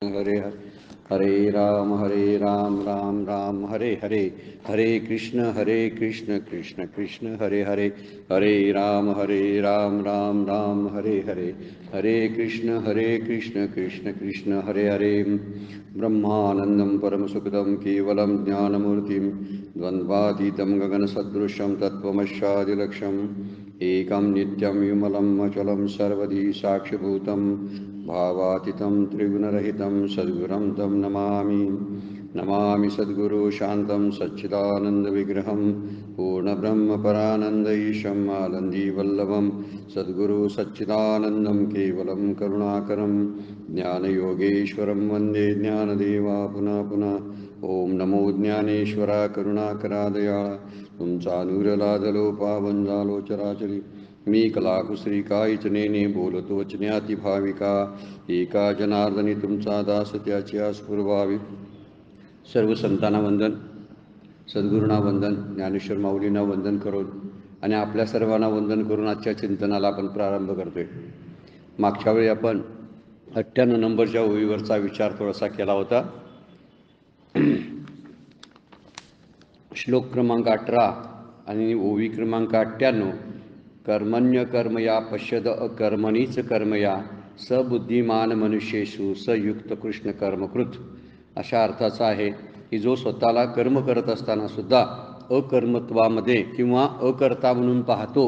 हरे हरे हरे राम राम राम हरे हरे हरे कृष्ण कृष्ण कृष्ण हरे हरे हरे राम राम राम हरे हरे हरे कृष्ण कृष्ण कृष्ण हरे हरे ब्रह्मानंदं परमसुखदं केवलं ज्ञानमूर्तिं द्वन्द्वातीतं गगनसदृशं तत्त्वमस्यादिलक्ष्यम् एकं नित्यं विमलं अचलं सर्वधी साक्षिभूतं भावातीतं त्रिगुणरहितं सद्गुरुं तं नमामि सद्गुरु शान्तं सच्चिदानन्दविग्रहं पूर्णब्रह्मपरानन्दैशम् आनन्दीवल्लभं सद्गुरु सच्चिदानन्दं केवलं करुणाकरं ज्ञानयोगेश्वरं वन्दे ज्ञानदेवा पुनः पुनः ओम नमो ज्ञानेश्वरा करुणाकरा दयाळा तुमचा अनुग्रह पावन झालो चराचरी मी कलाकुसरी काहीचनेने बोलतो वचन्याती भाविका एका जनार्दनी तुमचा दास त्याची आस्फुरवावी. सर्व संतांना वंदन, सद्गुरूंना वंदन, ज्ञानेश्वर माऊलींना वंदन करून आणि आपल्या सर्वांना वंदन करून आजच्या चिंतनाला आपण प्रारंभ करतोय. मागच्या वेळी आपण 98 नंबरच्या ओळीवरचा विचार थोडासा केला होता. श्लोक क्रमांक 18 आणि ओवी क्रमांक 98. कर्मण्य कर्मया पश्यद अकर्मणीच कर्मया सबुद्धिमान मनुष्येषु सयुक्त कृष्ण कर्मकृत अशा अर्थाचा आहे की जो स्वतःला कर्म करत असताना सुद्धा अकर्मत्वामध्ये किंवा अकर्ता म्हणून पाहतो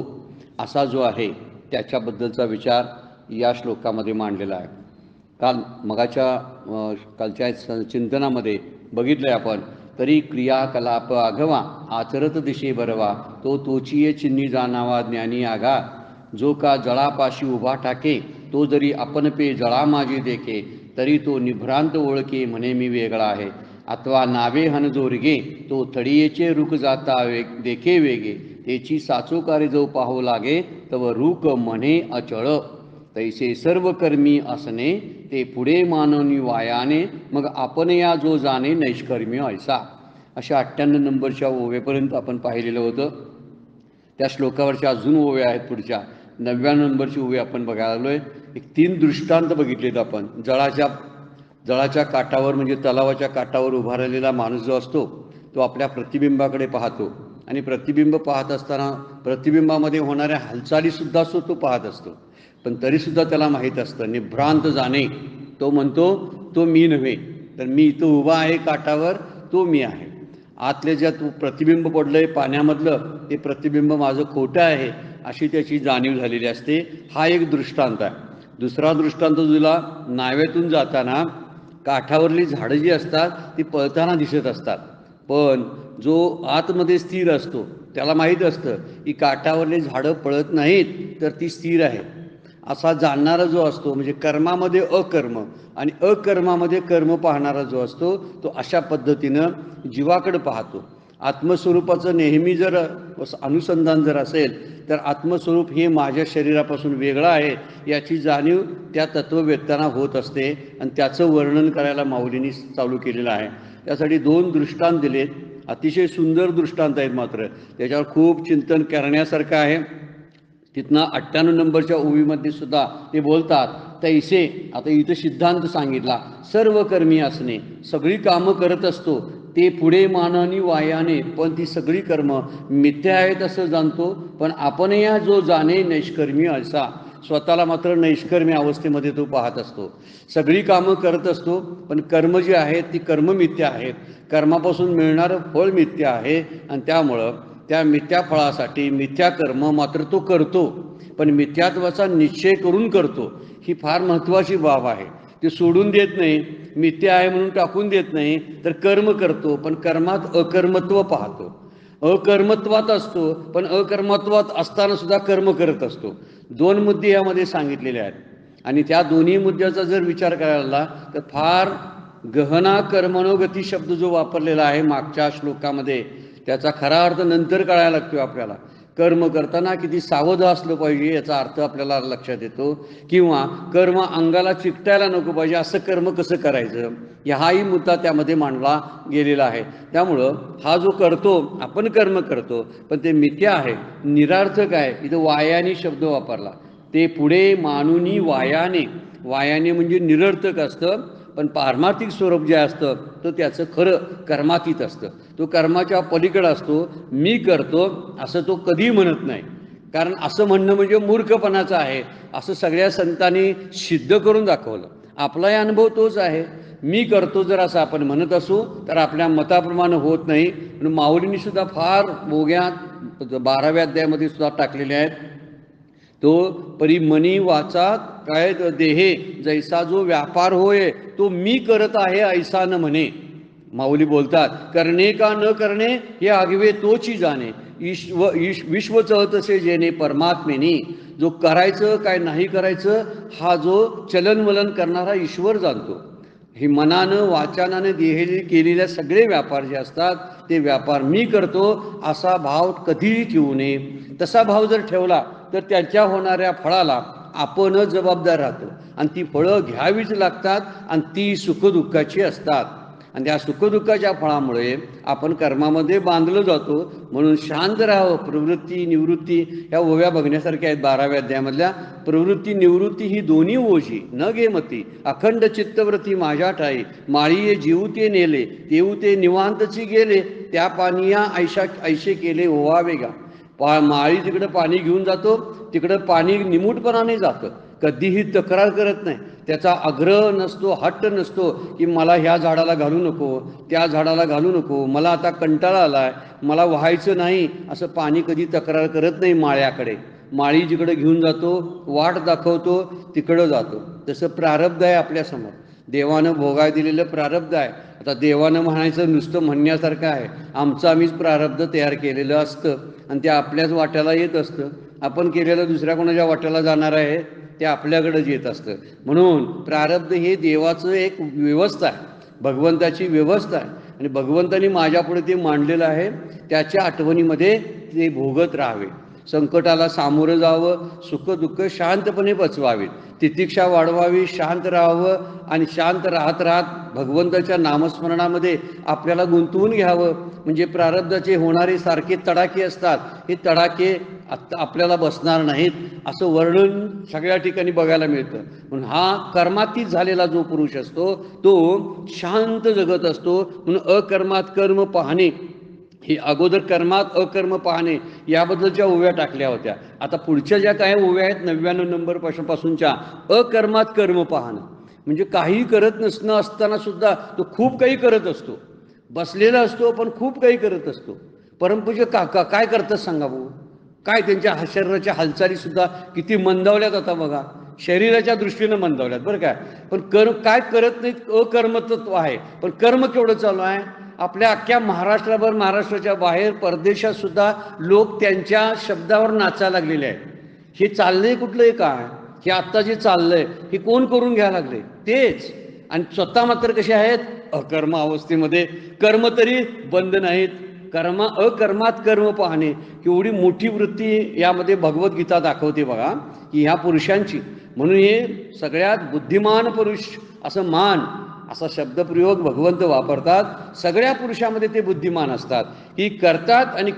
असा जो आहे त्याच्याबद्दलचा विचार या श्लोकामध्ये मांडलेला आहे. कालच्या चिंतनामध्ये बघितलं आपण तरी क्रियाकलाप आघवा आचरत दिशे बरवा तो तोचिये चिन्ही जाणावा ज्ञानी आगा जो का जळापाशी उभा टाके तो जरी आपण पे जळा माझी देखे तरी तो निभ्रांत ओळखे म्हणे मी वेगळा आहे अथवा नावे हन जो रिगे तो थडियेचे रुख जाता देखे वेगे तेची साचोकारी जो पाहू लागे तव रूक म्हणे अचळ तैसे सर्व कर्मी असणे ते पुढे मानवनी वायाने मग आपण या जो जाणे नैष्कर्म्य ऐसा. अशा 98 नंबरच्या ओव्यापर्यंत आपण पाहिलेलं होतं. त्या श्लोकावरच्या अजून ओव्या आहेत. पुढच्या 99 नंबरची ओवी आपण बघायला आलो आहे. एक 3 दृष्टांत बघितलेत आपण. जळाच्या काठावर म्हणजे तलावाच्या काठावर उभा राहिलेला माणूस जो असतो तो आपल्या प्रतिबिंबाकडे पाहतो आणि प्रतिबिंब पाहत असताना प्रतिबिंबामध्ये होणाऱ्या हालचालीसुद्धा तो पाहत असतो. पण तरीसुद्धा त्याला माहीत असतं निभ्रांत जाणे. तो म्हणतो तो मी नव्हे, तर मी इथं उभा आहे काठावर, तो मी आहे. आतले ज्यात प्रतिबिंब पडलं आहे पाण्यामधलं ते प्रतिबिंब माझं खोटं आहे अशी त्याची जाणीव झालेली असते. हा एक दृष्टांत आहे. दुसरा दृष्टांत तुला नावेतून जाताना काठावरली झाडं जी असतात ती पळताना दिसत असतात, पण जो आतमध्ये स्थिर असतो त्याला माहीत असतं की काठावरली झाडं पळत नाहीत तर ती स्थिर आहे. असा जाणणारा जो असतो म्हणजे कर्मामध्ये अकर्म आणि अकर्मामध्ये कर्म पाहणारा जो असतो तो अशा पद्धतीनं जीवाकडे पाहतो. आत्मस्वरूपाचं नेहमी जर अनुसंधान जर असेल तर आत्मस्वरूप हे माझ्या शरीरापासून वेगळं आहे याची जाणीव त्या तत्ववेत्यांना होत असते आणि त्याचं वर्णन करायला माऊलींनी चालू केलेलं आहे. त्यासाठी 2 दृष्टांत दिलेत. अतिशय सुंदर दृष्टांत आहेत, मात्र त्याच्यावर खूप चिंतन करण्यासारखं आहे. तिथनं 98 नंबरच्या ओवीमध्ये सुद्धा ते बोलतात तैसे. आता इथं सिद्धांत सांगितला सर्व कर्मी असणे, सगळी कामं करत असतो ते पुढे मानानी वायाने, पण ती सगळी कर्म मिथ्या आहेत असं जाणतो, पण आपण या जो जाणे नैष्कर्मी असा स्वतःला मात्र नैष्कर्मी अवस्थेमध्ये तो पाहत असतो. सगळी कामं करत असतो पण कर्म जी आहेत ती कर्म मिथ्या आहेत, कर्मापासून मिळणारं फळ मिथ्या आहे आणि त्यामुळं त्या मिथ्या फळासाठी मिथ्या कर्म मात्र तो करतो, पण मिथ्यात्वाचा निश्चय करून करतो. ही फार महत्त्वाची बाब आहे. ते सोडून देत नाही, मिथ्या आहे म्हणून टाकून देत नाही, तर कर्म करतो पण कर्मात अकर्मत्व पाहतो. अकर्मत्वात असतो पण अकर्मत्वात असताना सुद्धा कर्म करत असतो. 2 मुद्दे यामध्ये सांगितलेले आहेत आणि त्या दोन्ही मुद्द्याचा जर विचार करायला तर फार गहना कर्मणोगती शब्द जो वापरलेला आहे मागच्या श्लोकामध्ये त्याचा खरा अर्थ नंतर कळायला लागतो आपल्याला. कर्म करताना किती सावध असलं पाहिजे याचा अर्थ आपल्याला लक्षात येतो, किंवा कर्म अंगाला चिकटायला नको पाहिजे असं कर्म कसं करायचं हाही मुद्दा त्यामध्ये मांडला गेलेला आहे. त्यामुळं हा जो करतो आपण कर्म करतो पण ते मिथ्या आहे, निरार्थक आहे. इथं वायाने शब्द वापरला. ते पुढे मानुनी वायाने, वायाने म्हणजे निरर्थक असतं, पण पारमार्थिक स्वरूप जे असतं तो त्याचं खरं कर्मातीत असतं. तो कर्माच्या पलीकडे असतो. मी करतो असं तो कधीही म्हणत नाही, कारण असं म्हणणं म्हणजे मूर्खपणाचं आहे असं सगळ्या संतांनी सिद्ध करून दाखवलं. आपलाही अनुभव तोच आहे. मी करतो जर असं आपण म्हणत असू तर आपल्या मताप्रमाणे होत नाही. म्हणून माऊलींनी सुद्धा फार बोग्या 12व्या अध्यायामध्ये सुद्धा टाकलेले आहेत. तो परी मनी वाचा काय देहे जैसा जो व्यापार होय तो मी करत आहे ऐसा न म्हणे. माऊली बोलतात, करणे का न करणे हे आगवे तोची जाणे, विश्व चळतसे जेणे परमात्मेनी. जो करायचं काय नाही करायचं हा जो चलनवलन करणारा ईश्वर जाणतो. हे मनानं वाचनानं केलेल्या सगळे व्यापार जे असतात ते व्यापार मी करतो असा भाव कधीही ठेवू नये. तसा भाव जर ठेवला तर त्याच्या होणाऱ्या फळाला आपणच जबाबदार राहतो आणि ती फळं घ्यावीच लागतात आणि ती सुखदुःखाची असतात. आणि त्या सुखदुःखाच्या फळामुळे आपण कर्मामध्ये बांधलं जातो. म्हणून शांत राहावं. प्रवृत्ती निवृत्ती ह्या ओव्या बघण्यासारख्या आहेत 12व्या अध्यायामधल्या. प्रवृत्ती निवृत्ती ही दोन्ही ओझी न घेमती अखंड चित्तवृत्ती माझ्या ठाई माळीये जीव ते नेले तेऊ ते निवांतची गेले त्या पानिया ऐशे केले ओवावे गा. माळी तिकडं पाणी घेऊन जातो तिकडं पाणी निमूटपणाने जातं, कधीही तक्रार करत नाही. त्याचा आग्रह नसतो, हट्ट नसतो की मला ह्या झाडाला घालू नको त्या झाडाला घालू नको, मला आता कंटाळा आलाय, मला व्हायचं नाही, असं पाणी कधी तक्रार करत नाही माळ्याकडे. माळी जिकडं घेऊन जातो वाट दाखवतो तिकडं जातो. तसं प्रारब्ध आहे आपल्यासमोर, देवानं भोगाय दिलेलं प्रारब्ध आहे. आता देवानं म्हणायचं नुसतं म्हणण्यासारखं आहे. आमचं आम्हीच प्रारब्ध तयार केलेलं असतं आणि ते आपल्याच वाट्याला येत असतं. आपण केलेलं दुसऱ्या कोणाच्या वाट्याला जाणार आहे ते आपल्याकडेच येत असतं. म्हणून प्रारब्ध हे देवाचं एक व्यवस्था आहे, भगवंताची व्यवस्था आहे आणि भगवंतानी माझ्यापुढे ते मांडलेलं आहे. त्याच्या आठवणीमध्ये ते भोगत राहावे, संकटाला सामोरं जावं, सुखदुःख शांतपणे पचवावे, तितिक्षा वाढवावी, शांत राहावं आणि शांत राहत भगवंताच्या नामस्मरणामध्ये आपल्याला गुंतवून घ्यावं. म्हणजे प्रारब्धाचे होणारे सारखे तडाखे असतात, हे तडाखे आत्ता आपल्याला बसणार नाहीत असं वर्णन सगळ्या ठिकाणी बघायला मिळतं. म्हणून हा कर्मातीत झालेला जो पुरुष असतो तो शांत जगत असतो. म्हणून अकर्मात कर्म पाहणे, ही अगोदर कर्मात अकर्म पाहणे याबद्दलच्या ओव्या टाकल्या होत्या. आता पुढच्या ज्या काय ओव्या आहेत 99 नंबर पासूनच्या, अकर्मात कर्म पाहणं म्हणजे काही करत नसणं असताना सुद्धा तो खूप काही करत असतो, बसलेला असतो पण खूप काही करत असतो. परमपूज्य काय करतात सांगा भाऊ, काय त्यांच्या शरीराच्या हालचाली सुद्धा किती मंदावल्यात आता बघा, शरीराच्या दृष्टीनं मंदावल्यात बरं काय. पण काय करत नाहीत, अकर्मतत्व आहे. पण कर्म केवढं चालू आहे आपल्या अख्ख्या महाराष्ट्राभर, महाराष्ट्राच्या बाहेर परदेशात सुद्धा लोक त्यांच्या शब्दावर नाचायला लागलेले आहेत. हे चाललंय कुठलंय काय, हे आत्ता जे चाललंय हे कोण करून घ्यायला लागले, तेच. आणि स्वतः मात्र कसे आहेत, अकर्म अवस्थेमध्ये. कर्म तरी बंद नाहीत. अकर्मात कर्म पाहणे एवढी मोठी वृत्ती यामध्ये भगवद्गीता दाखवते बघा की ह्या पुरुषांची. म्हणून हे सगळ्यात बुद्धिमान पुरुष असं असा शब्दप्रयोग भगवंत वापरतात. सगळ्या पुरुषामध्ये ते बुद्धिमान असतात की करतात आणि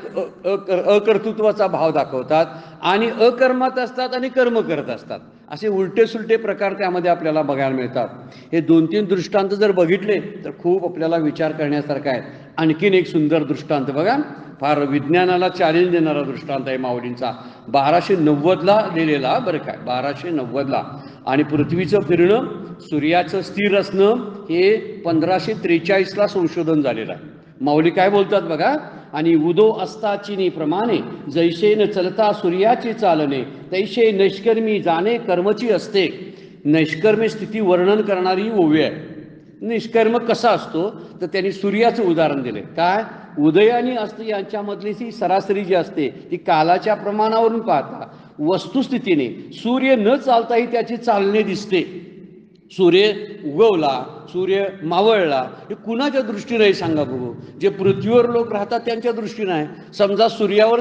अकर्तृत्वाचा भाव दाखवतात आणि अकर्मात असतात आणि कर्म करत असतात. असे उलटे सुलटे प्रकार त्यामध्ये आपल्याला बघायला मिळतात. हे 2-3 दृष्टांत जर बघितले तर खूप आपल्याला विचार करण्यासारखा आहे. आणखीन एक सुंदर दृष्टांत बघा, फार विज्ञानाला चॅलेंज देणारा दृष्टांत आहे माऊलींचा. 1290ला लिहिलेला बरं काय, 1290ला. आणि पृथ्वीचं फिरणं, सूर्याचं स्थिर असणं हे 1543ला संशोधन झालेलं आहे. माऊली काय बोलतात बघा, आणि उदो असताचिनी प्रमाणे जैसे न चलता सूर्याची चालणे तैसे नैष्कर्मी जाणे कर्मची असते. नैष्कर्मी स्थिती वर्णन करणारी ओवी आहे. निष्कर्म कसा असतो तर त्यांनी सूर्याचं उदाहरण दिले. काय, उदय आणि अस्त यांच्यामधली ती सरासरी जी असते ती कालाच्या प्रमाणावरून पाहता वस्तुस्थितीने सूर्य न चालताही त्याची चालणे दिसते. सूर्य उगवला, सूर्य मावळला, हे कुणाच्या दृष्टीने आहे सांगा बघू. जे पृथ्वीवर लोक राहतात त्यांच्या दृष्टीने आहे. समजा सूर्यावर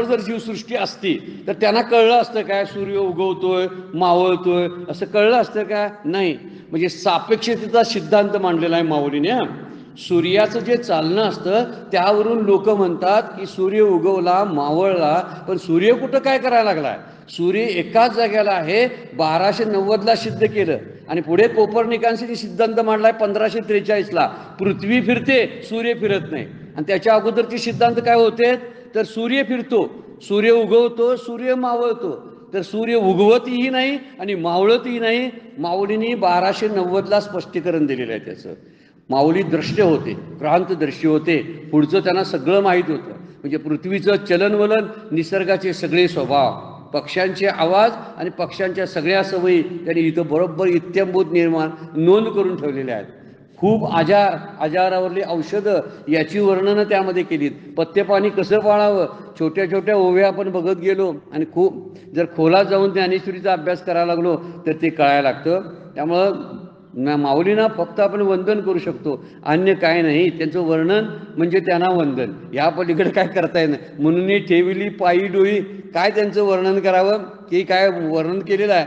जर जीवसृष्टी असती तर त्यांना कळलं असतं काय सूर्य उगवतोय मावळतोय, असं कळलं असतं का नाही. म्हणजे सापेक्षतेचा सिद्धांत मांडलेला आहे माऊलीने. सूर्याचं जे चालणं असतं त्यावरून लोक म्हणतात की सूर्य उगवला, मावळला, पण सूर्य कुठं काय करायला लागलाय? सूर्य एकाच जागेला आहे. 1290ला सिद्ध केलं आणि पुढे कोपर्निकांनी सिद्धांत मांडलाय 1543ला. पृथ्वी फिरते, सूर्य फिरत नाही. आणि त्याच्या अगोदरचे सिद्धांत काय होते? तर सूर्य फिरतो, सूर्य उगवतो, सूर्य मावळतो. तर सूर्य उगवतही नाही आणि मावळतही नाही. माऊलींनी 1290ला स्पष्टीकरण दिलेलं आहे त्याचं. माऊली द्रष्टे होते, क्रांतदर्शी होते. पुढचं त्यांना सगळं माहीत होतं. म्हणजे पृथ्वीचं चलनवलन, निसर्गाचे सगळे स्वभाव, पक्ष्यांचे आवाज आणि पक्ष्यांच्या सगळ्या सवयी त्यांनी इथं बरोबर इत्थंभूत निर्माण नोंद करून ठेवलेल्या आहेत. खूप आजारावरली औषधं याची वर्णनं त्यामध्ये केलीत. पथ्यपाणी कसं पाळावं, छोट्या छोट्या ओव्या आपण बघत गेलो आणि खूप जर खोलात जाऊन ज्ञानेश्वरीचा अभ्यास करायला लागलो तर ते कळायला लागतं. त्यामुळं माऊलींना फक्त आपण वंदन करू शकतो, अन्य काय नाही. त्यांचं वर्णन म्हणजे त्यांना वंदन, या पलीकडे काय करता येत नाही. म्हणून ठेवली पायी डोळी, काय त्यांचं वर्णन करावं की काय वर्णन केलेलं आहे.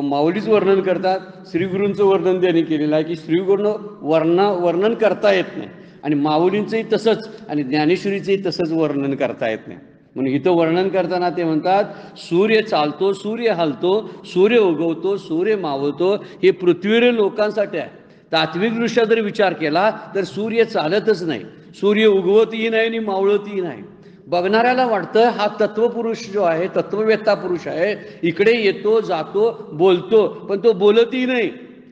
माऊलीच वर्णन करतात. श्रीगुरूंचं वर्णन त्यांनी केलेलं आहे की श्रीगुरूंना वर्णन करता येत नाही आणि माऊलींचंही तसंच आणि ज्ञानेश्वरीचंही तसंच वर्णन करता येत नाही. म्हणून इथं वर्णन करताना ते म्हणतात सूर्य चालतो, सूर्य हलतो, सूर्य उगवतो, सूर्य मावळतो. हे पृथ्वीवरील लोकांसाठी आहे. तात्विकदृष्ट्या जर विचार केला तर सूर्य चालतच नाही, सूर्य उगवतही नाही आणि मावळतही नाही. बघणाऱ्याला वाटतं हा तत्वपुरुष जो आहे, तत्ववेत्ता पुरुष आहे, इकडे येतो, जातो, बोलतो, पण तो बोलतही नाही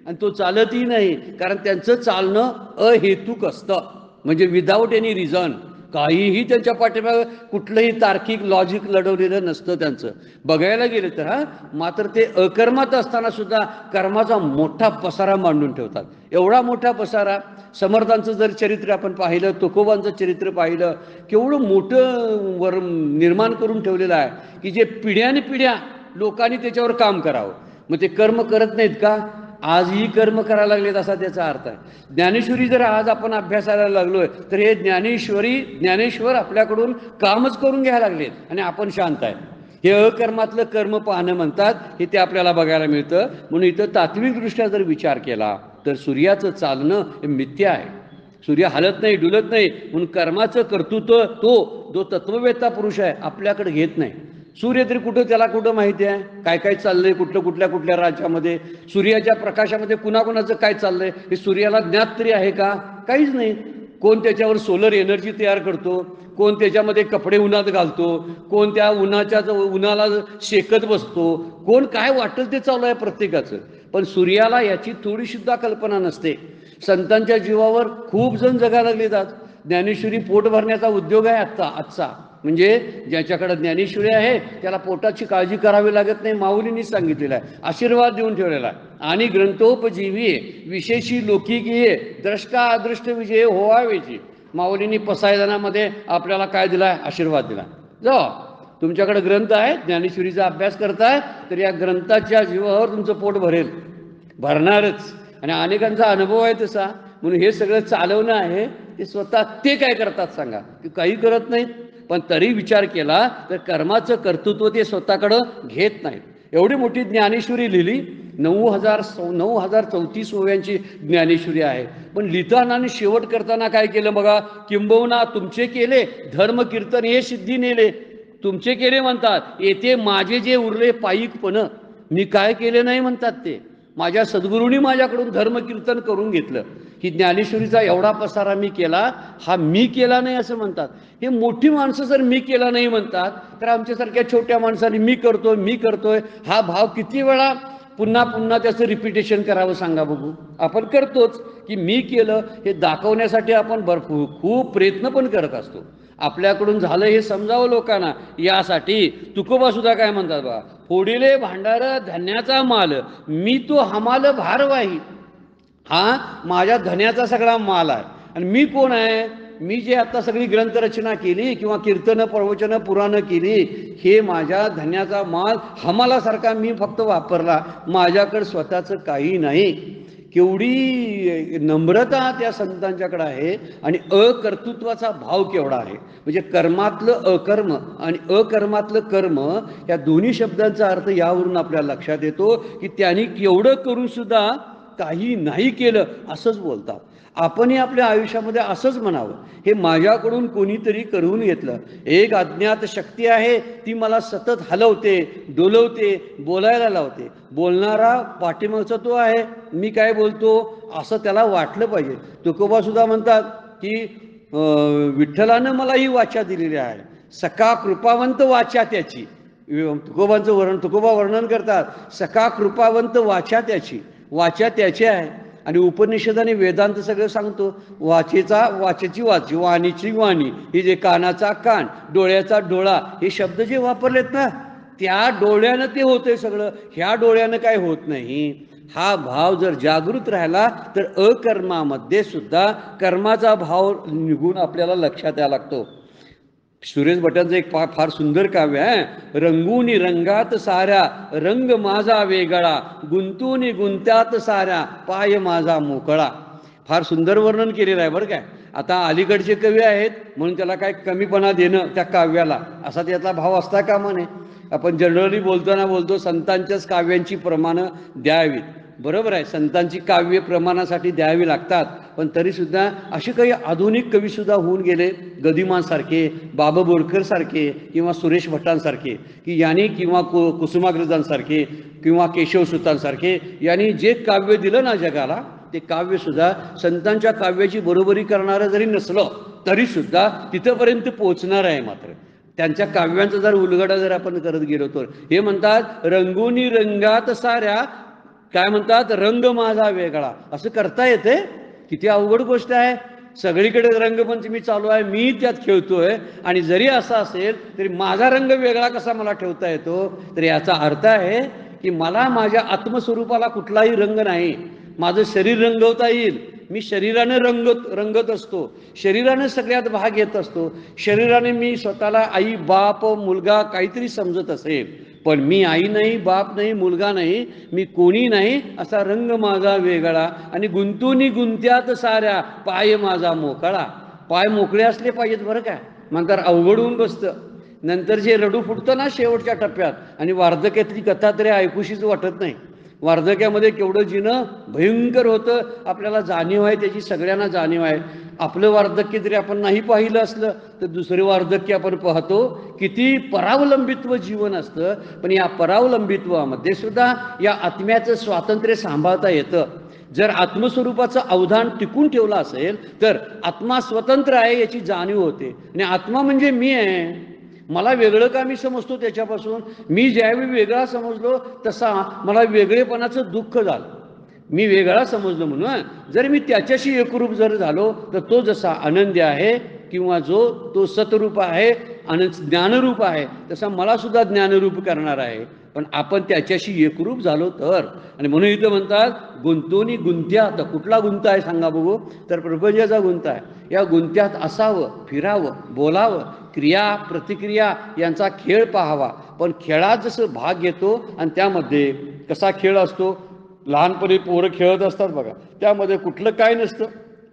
आणि तो चालतही नाही. कारण त्यांचं चालणं अहेतुक असतं, म्हणजे विदाऊट एनी रिझन. काहीही त्यांच्या पाठीमागे कुठलंही तार्किक लॉजिक लढवलेलं नसतं त्यांचं. बघायला गेलं तर मात्र ते अकर्मात असताना सुद्धा कर्माचा मोठा पसारा मांडून ठेवतात. एवढा मोठा पसारा. समर्थांचं जर चरित्र आपण पाहिलं, तुकोबांचं चरित्र पाहिलं, केवढं मोठं निर्माण करून ठेवलेलं आहे की जे पिढ्यानपिढ्या लोकांनी त्याच्यावर काम करावं. मग ते कर्म करत नाहीत का? आजही कर्म करायला लागलेत असा त्याचा अर्थ आहे. ज्ञानेश्वरी जर आज आपण अभ्यासाला लागलोय तर हे ज्ञानेश्वर आपल्याकडून कामच करून घ्यायला लागलेत आणि आपण शांत आहे. हे अकर्मातलं कर्म पाहणं म्हणतात, हे ते आपल्याला बघायला मिळतं. म्हणून इथं तात्विकदृष्ट्या जर विचार केला तर सूर्याचं चालणं हे मिथ्या आहे. सूर्य हलत नाही, डुलत नाही. म्हणून कर्माचं कर्तृत्व तो जो तत्ववेत्ता पुरुष आहे आपल्याकडे घेत नाही. सूर्य तरी कुठं, त्याला कुठं माहिती आहे काय काय चाललंय, कुठल्या राज्यामध्ये सूर्याच्या प्रकाशामध्ये कुणाकुणाचं काय चाललंय हे सूर्याला ज्ञात तरी आहे का? काहीच नाही. कोण त्याच्यावर सोलर एनर्जी तयार करतो, कोण त्याच्यामध्ये कपडे उन्हात घालतो, कोण त्या उन्हाला शेकत बसतो, कोण काय वाटेल ते चालू आहे प्रत्येकाचं. पण सूर्याला याची थोडी सुद्धा कल्पना नसते. संतांच्या जीवावर खूप जण जगायला लागले आज. ज्ञानेश्वरी पोट भरण्याचा उद्योग आहे आजचा. म्हणजे ज्याच्याकडे ज्ञानेश्वरी आहे त्याला पोटाची काळजी करावी लागत नाही. माऊलींनी सांगितलेलं आहे, आशीर्वाद देऊन ठेवलेला आहे. आणि ग्रंथोपजीवी विशेषी लौकिकीये द्रष्टा अदृष्ट विजय होवावेची. माऊलींनी पसायदानामध्ये आपल्याला काय दिलाय? आशीर्वाद दिला. जाऊ, तुमच्याकडे ग्रंथ आहे, ज्ञानेश्वरीचा अभ्यास करताय तर या ग्रंथाच्या जीवावर तुमचं पोट भरणारच. आणि अनेकांचा अनुभव आहे तसा. म्हणून हे सगळं चालवणं आहे ते स्वतः. ते काय करतात सांगा? की काही करत नाहीत. पण तरी विचार केला तर कर्माचं कर्तृत्व ते स्वतःकडं घेत नाहीत. एवढी मोठी ज्ञानेश्वरी लिहिली, 9034 ओव्यांची ज्ञानेश्वरी आहे. पण लिहिताना आणि शेवट करताना काय केलं बघा? किंबहुना तुमचे केले धर्म कीर्तन हे सिद्धी नेले. तुमचे केले म्हणतात, येथे माझे जे उरले पायिकपण, मी काय केले नाही म्हणतात ते. माझ्या सद्गुरूंनी माझ्याकडून धर्मकीर्तन करून घेतलं. ही ज्ञानेश्वरीचा एवढा पसारा मी केला, हा मी केला नाही असं म्हणतात. हे मोठी माणसं जर मी केला नाही म्हणतात तर आमच्यासारख्या छोट्या माणसांनी मी करतोय हा भाव किती वेळा पुन्हा पुन्हा त्याचं रिपिटेशन करावं सांगा बघू? आपण करतोच की मी केलं हे दाखवण्यासाठी आपण खूप प्रयत्न पण करत असतो. आपल्याकडून झालं हे समजावं लोकांना यासाठी. तुकोबा सुद्धा काय म्हणतात बा? फोडिले भांडार धन्याचा माल, मी तो हमाल भारवाही. हा माझ्या धन्याचा सगळा माल आहे. आणि मी कोण आहे? मी जे आता सगळी ग्रंथरचना केली किंवा कीर्तन प्रवचन पुराणं केली, हे माझ्या धन्याचा माल हमालासारखा मी फक्त वापरला. माझ्याकडे स्वतःचं काही नाही. केवढी नम्रता त्या संतांच्याकडे आहे आणि अकर्तृत्वाचा भाव केवढा आहे. म्हणजे कर्मातलं अकर्म आणि अकर्मातलं कर्म या दोन्ही शब्दांचा अर्थ यावरून आपल्याला लक्षात येतो की त्यांनी केवढं करून सुद्धा काही नाही केलं असंच बोलतात. आपणही आपल्या आयुष्यामध्ये असंच म्हणावं, हे माझ्याकडून कोणीतरी करून घेतलं. एक अज्ञात शक्ती आहे, ती मला सतत हलवते, डोलवते, बोलायला लावते. बोलणारा पाठीमागचा तो आहे, मी काय बोलतो असं त्याला वाटलं पाहिजे. तुकोबा सुद्धा म्हणतात की विठ्ठलानं मला ही वाचा दिलेली आहे, सखा कृपावंत वाचा त्याची. तुकोबा वर्णन करतात, सखा कृपावंत वाचा त्याची, वाचा त्याची आहे. आणि उपनिषद आणि वेदांत सगळं सांगतो, वाचेची वाणीची वाणी, ही जे कानाचा कान, डोळ्याचा डोळा, हे शब्द जे वापरलेत ना, त्या डोळ्यानं ते होतंय सगळं, ह्या डोळ्यानं काय होत नाही. हा भाव जर जागृत राहिला तर अकर्मामध्ये सुद्धा कर्माचा भाव निघून आपल्याला लक्षात यायला लागतो. सुरेश भटांचं एक फार सुंदर काव्य आहे, रंगुनी रंगात साऱ्या रंग माझा वेगळा, गुंतूनी गुंत्यात साऱ्या पाय माझा मोकळा. फार सुंदर वर्णन केलेलं आहे बरं काय. आता अलीकडचे कवी आहेत म्हणून त्याला काय कमीपणा देणं त्या काव्याला, असा त्यातला भाव असता कामा नये. आपण जनरली बोलतो संतांच्याच काव्यांची प्रमाणं द्यावीत. बरोबर आहे, संतांची काव्य प्रमाणासाठी द्यावी लागतात, पण तरीसुद्धा असे काही आधुनिक कवीसुद्धा होऊन गेले, गदिमांसारखे, बाबा बोरकर सारखे किंवा सुरेश भटांसारखे, की यांनी किंवा कुसुमाग्रजांसारखे किंवा केशवसुतांसारखे यांनी जे काव्य दिलं ना जगाला, ते काव्यसुद्धा संतांच्या काव्याची बरोबरी करणारं जरी नसलं तरीसुद्धा तिथंपर्यंत पोचणार आहे. मात्र त्यांच्या काव्यांचा जर उलगडा जर आपण करत गेलो तर हे म्हणतात, रंगुनी रंगात साऱ्या, काय म्हणतात, रंग माझा वेगळा. असं करता येते? किती अवघड गोष्ट आहे. सगळीकडे रंगपंचमी चालू आहे, मी त्यात खेळतोय, आणि जरी असं असेल तरी माझा रंग वेगळा कसा मला ठेवता येतो. तर याचा अर्थ आहे की मला माझ्या आत्मस्वरूपाला कुठलाही रंग नाही. माझं शरीर रंगवता येईल, मी शरीराने रंगत असतो, शरीराने सगळ्यात भाग घेत असतो, शरीराने मी स्वतःला आई बाप मुलगा काहीतरी समजत असेल, पण मी आई नाही, बाप नाही, मुलगा नाही, मी कोणी नाही, असा रंग माझा वेगळा. आणि गुंतूनी गुंत्यात साऱ्या पाय माझा मोकळा. पाय मोकळे असले पाहिजेत बरं काय, नंतर अवघड होऊन बसतं. नंतर जे रडू फुटतं ना शेवटच्या टप्प्यात, आणि वार्धक्यातली कथा तरी ऐकूशीच वाटत नाही. वार्धक्यामध्ये केवढं जिणं भयंकर होतं आपल्याला जाणीव आहे, त्याची सगळ्यांना जाणीव आहे. आपलं वार्धक्य जरी आपण नाही पाहिलं असलं तर दुसरे वार्धक्य आपण पाहतो, किती परावलंबित्व जीवन असतं. पण या परावलंबित्वामध्ये सुद्धा या आत्म्याचं स्वातंत्र्य सांभाळता येतं. जर आत्मस्वरूपाचं अवधान टिकून ठेवलं असेल तर आत्मा स्वतंत्र आहे याची जाणीव होते. आणि आत्मा म्हणजे मी आहे, मला वेगळं का मी समजतो त्याच्यापासून. मी ज्यावेळी वेगळा समजलो तसा मला वेगळेपणाचं दुःख झालं. मी वेगळा समजलो म्हणून जर मी त्याच्याशी एकरूप जर झालो तर तो जसा आनंदी आहे किंवा जो तो सतरूप आहे आणि ज्ञानरूप आहे, तसा मला सुद्धा ज्ञानरूप करणार आहे. पण आपण त्याच्याशी एकरूप झालो तर. आणि म्हणून इथं म्हणतात, गुंतोनी गुंत्यात. कुठला गुंता आहे सांगा बघू, तर प्रपंचाचा गुंता आहे. या गुंत्यात असावं, फिरावं, बोलावं, क्रिया प्रतिक्रिया यांचा खेळ पाहावा. पण खेळात जसं भाग घेतो आणि त्यामध्ये कसा खेळ असतो, लहानपणी पोरं खेळत असतात बघा, त्यामध्ये कुठलं काय नसतं,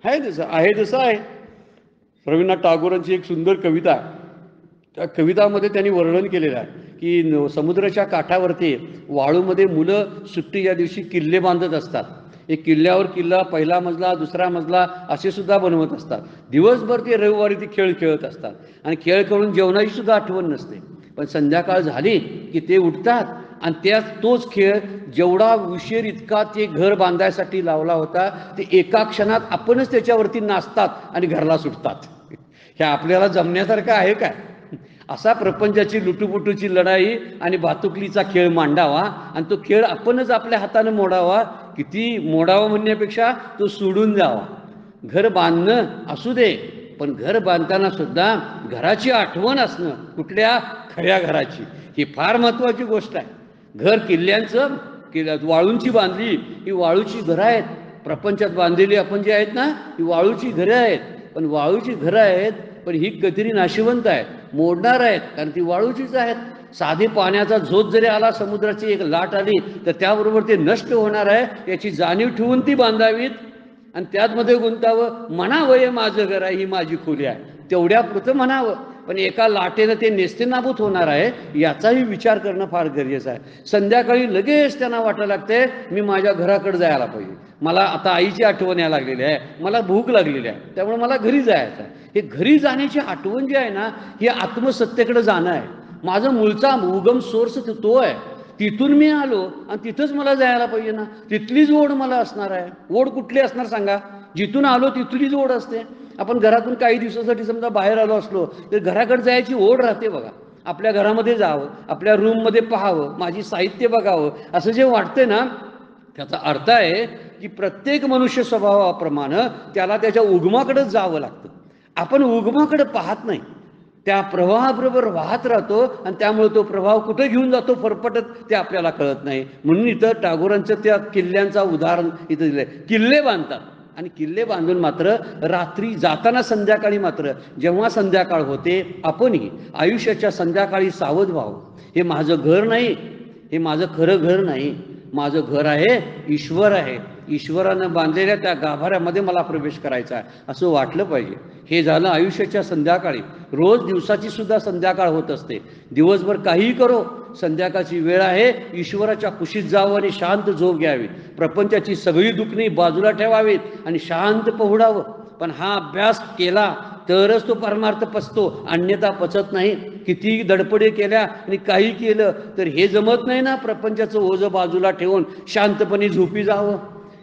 आहे तसं आहे. रवींद्रनाथ टागोरांची एक सुंदर कविता, त्या कवितामध्ये त्यांनी वर्णन केलेलं आहे की समुद्राच्या काठावरती वाळूमध्ये मुलं सुट्टीच्या दिवशी किल्ले बांधत असतात. एक किल्ल्यावर किल्ला, पहिला मजला, दुसरा मजला असे सुद्धा बनवत असतात. दिवसभर ते रविवारी ते खेळ खेळत असतात आणि खेळ खेळून जेवणाची सुद्धा आठवण नसते. पण संध्याकाळ झाली की ते उठतात आणि त्यात तोच खेळ, जेवढा उशीर इतका ते घर बांधायसाठी लावला होता, ते एका क्षणात आपणच त्याच्यावरती नाचतात आणि घरला सुटतात. हे आपल्याला जमण्यासारखं आहे काय? असा प्रपंचाची लुटूपुटूची लढाई आणि भातुकलीचा खेळ मांडावा आणि तो खेळ आपणच आपल्या हाताने मोडावा. किती मोडावा म्हणण्यापेक्षा तो सोडून जावा. घर बांधणं असू दे, पण घर बांधताना सुद्धा घराची आठवण असणं, कुठल्या खऱ्या घराची, ही फार महत्त्वाची गोष्ट आहे. घर किल्ल्यांचं, वाळूंची बांधली, ही वाळूची घरं आहेत. प्रपंचात बांधलेली आपण जी आहेत ना, ही वाळूची घरं आहेत. पण वाळूची घरं आहेत, पण ही कधीतरी नाशिवंत आहेत, मोडणार आहेत, कारण ती वाळूचीच आहेत. साधी पाण्याचा झोत जरी आला, समुद्राची एक लाट आली, तर त्याबरोबर ते नष्ट होणार आहे याची जाणीव ठेवून ती बांधावीत आणि त्यातमध्ये गुंतावं. म्हणावं हे माझं घर आहे, ही माझी खोली आहे, तेवढ्यापुरतं म्हणावं. पण एका लाटेनं ते नेस्तेनाबूत होणार आहे याचाही विचार करणं फार गरजेचं आहे. संध्याकाळी लगेच त्यांना वाटायला लागते मी माझ्या घराकडे जायला पाहिजे, मला आता आईची आठवण यायला लागलेली आहे, मला भूक लागलेली आहे, त्यामुळे मला घरी जायचं आहे. हे घरी जाण्याची आठवण जी आहे ना ही आत्मसत्तेकडे जाणं आहे. माझं मूळचा उगम सोर्स तो आहे, तिथून मी आलो आणि तिथंच मला जायला पाहिजे ना, तिथलीच ओढ मला असणार आहे. ओढ कुठली असणार सांगा? जिथून आलो तिथलीच ओढ असते. आपण घरातून काही दिवसासाठी समजा बाहेर आलो असलो तर घराकडे जायची ओढ राहते बघा. आपल्या घरामध्ये जावं, आपल्या रूममध्ये पाहावं, माझी साहित्य बघावं, असं जे वाटतंय ना त्याचा अर्थ आहे की प्रत्येक मनुष्य स्वभावाप्रमाणे त्याला त्याच्या उगमाकडेच जावं लागतं. आपण उगमाकडे पाहत नाही, त्या प्रवाहाबरोबर वाहत राहतो आणि त्यामुळे तो प्रवाह कुठे घेऊन जातो फरफटत ते आपल्याला कळत नाही. म्हणून इथं टागोरांचं त्या किल्ल्यांचा उदाहरण इथं दिलंय. किल्ले बांधतात आणि किल्ले बांधून मात्र रात्री जाताना संध्याकाळी मात्र जेव्हा संध्याकाळ होते आपणही आयुष्याच्या संध्याकाळी सावध व्हावं. हे माझं घर नाही, हे माझं खरं घर नाही, माझं घर आहे ईश्वर आहे. ईश्वरानं बांधलेल्या त्या गाभाऱ्यामध्ये मला प्रवेश करायचा आहे असं वाटलं पाहिजे. हे झालं आयुष्याच्या संध्याकाळी. रोज दिवसाची सुद्धा संध्याकाळ होत असते. दिवसभर काहीही करो, संध्याकाळची वेळ आहे ईश्वराच्या कुशीत जावं आणि शांत झोप घ्यावी. प्रपंचाची सगळी दुखणी बाजूला ठेवावीत आणि शांत पहुडावं. पण हा अभ्यास केला तरच तो परमार्थ पचतो, अन्यथा पचत नाही. किती धडपडे केल्या आणि काही केलं तर हे जमत नाही ना. प्रपंचाचं ओझं बाजूला ठेवून शांतपणे झोपी जावं,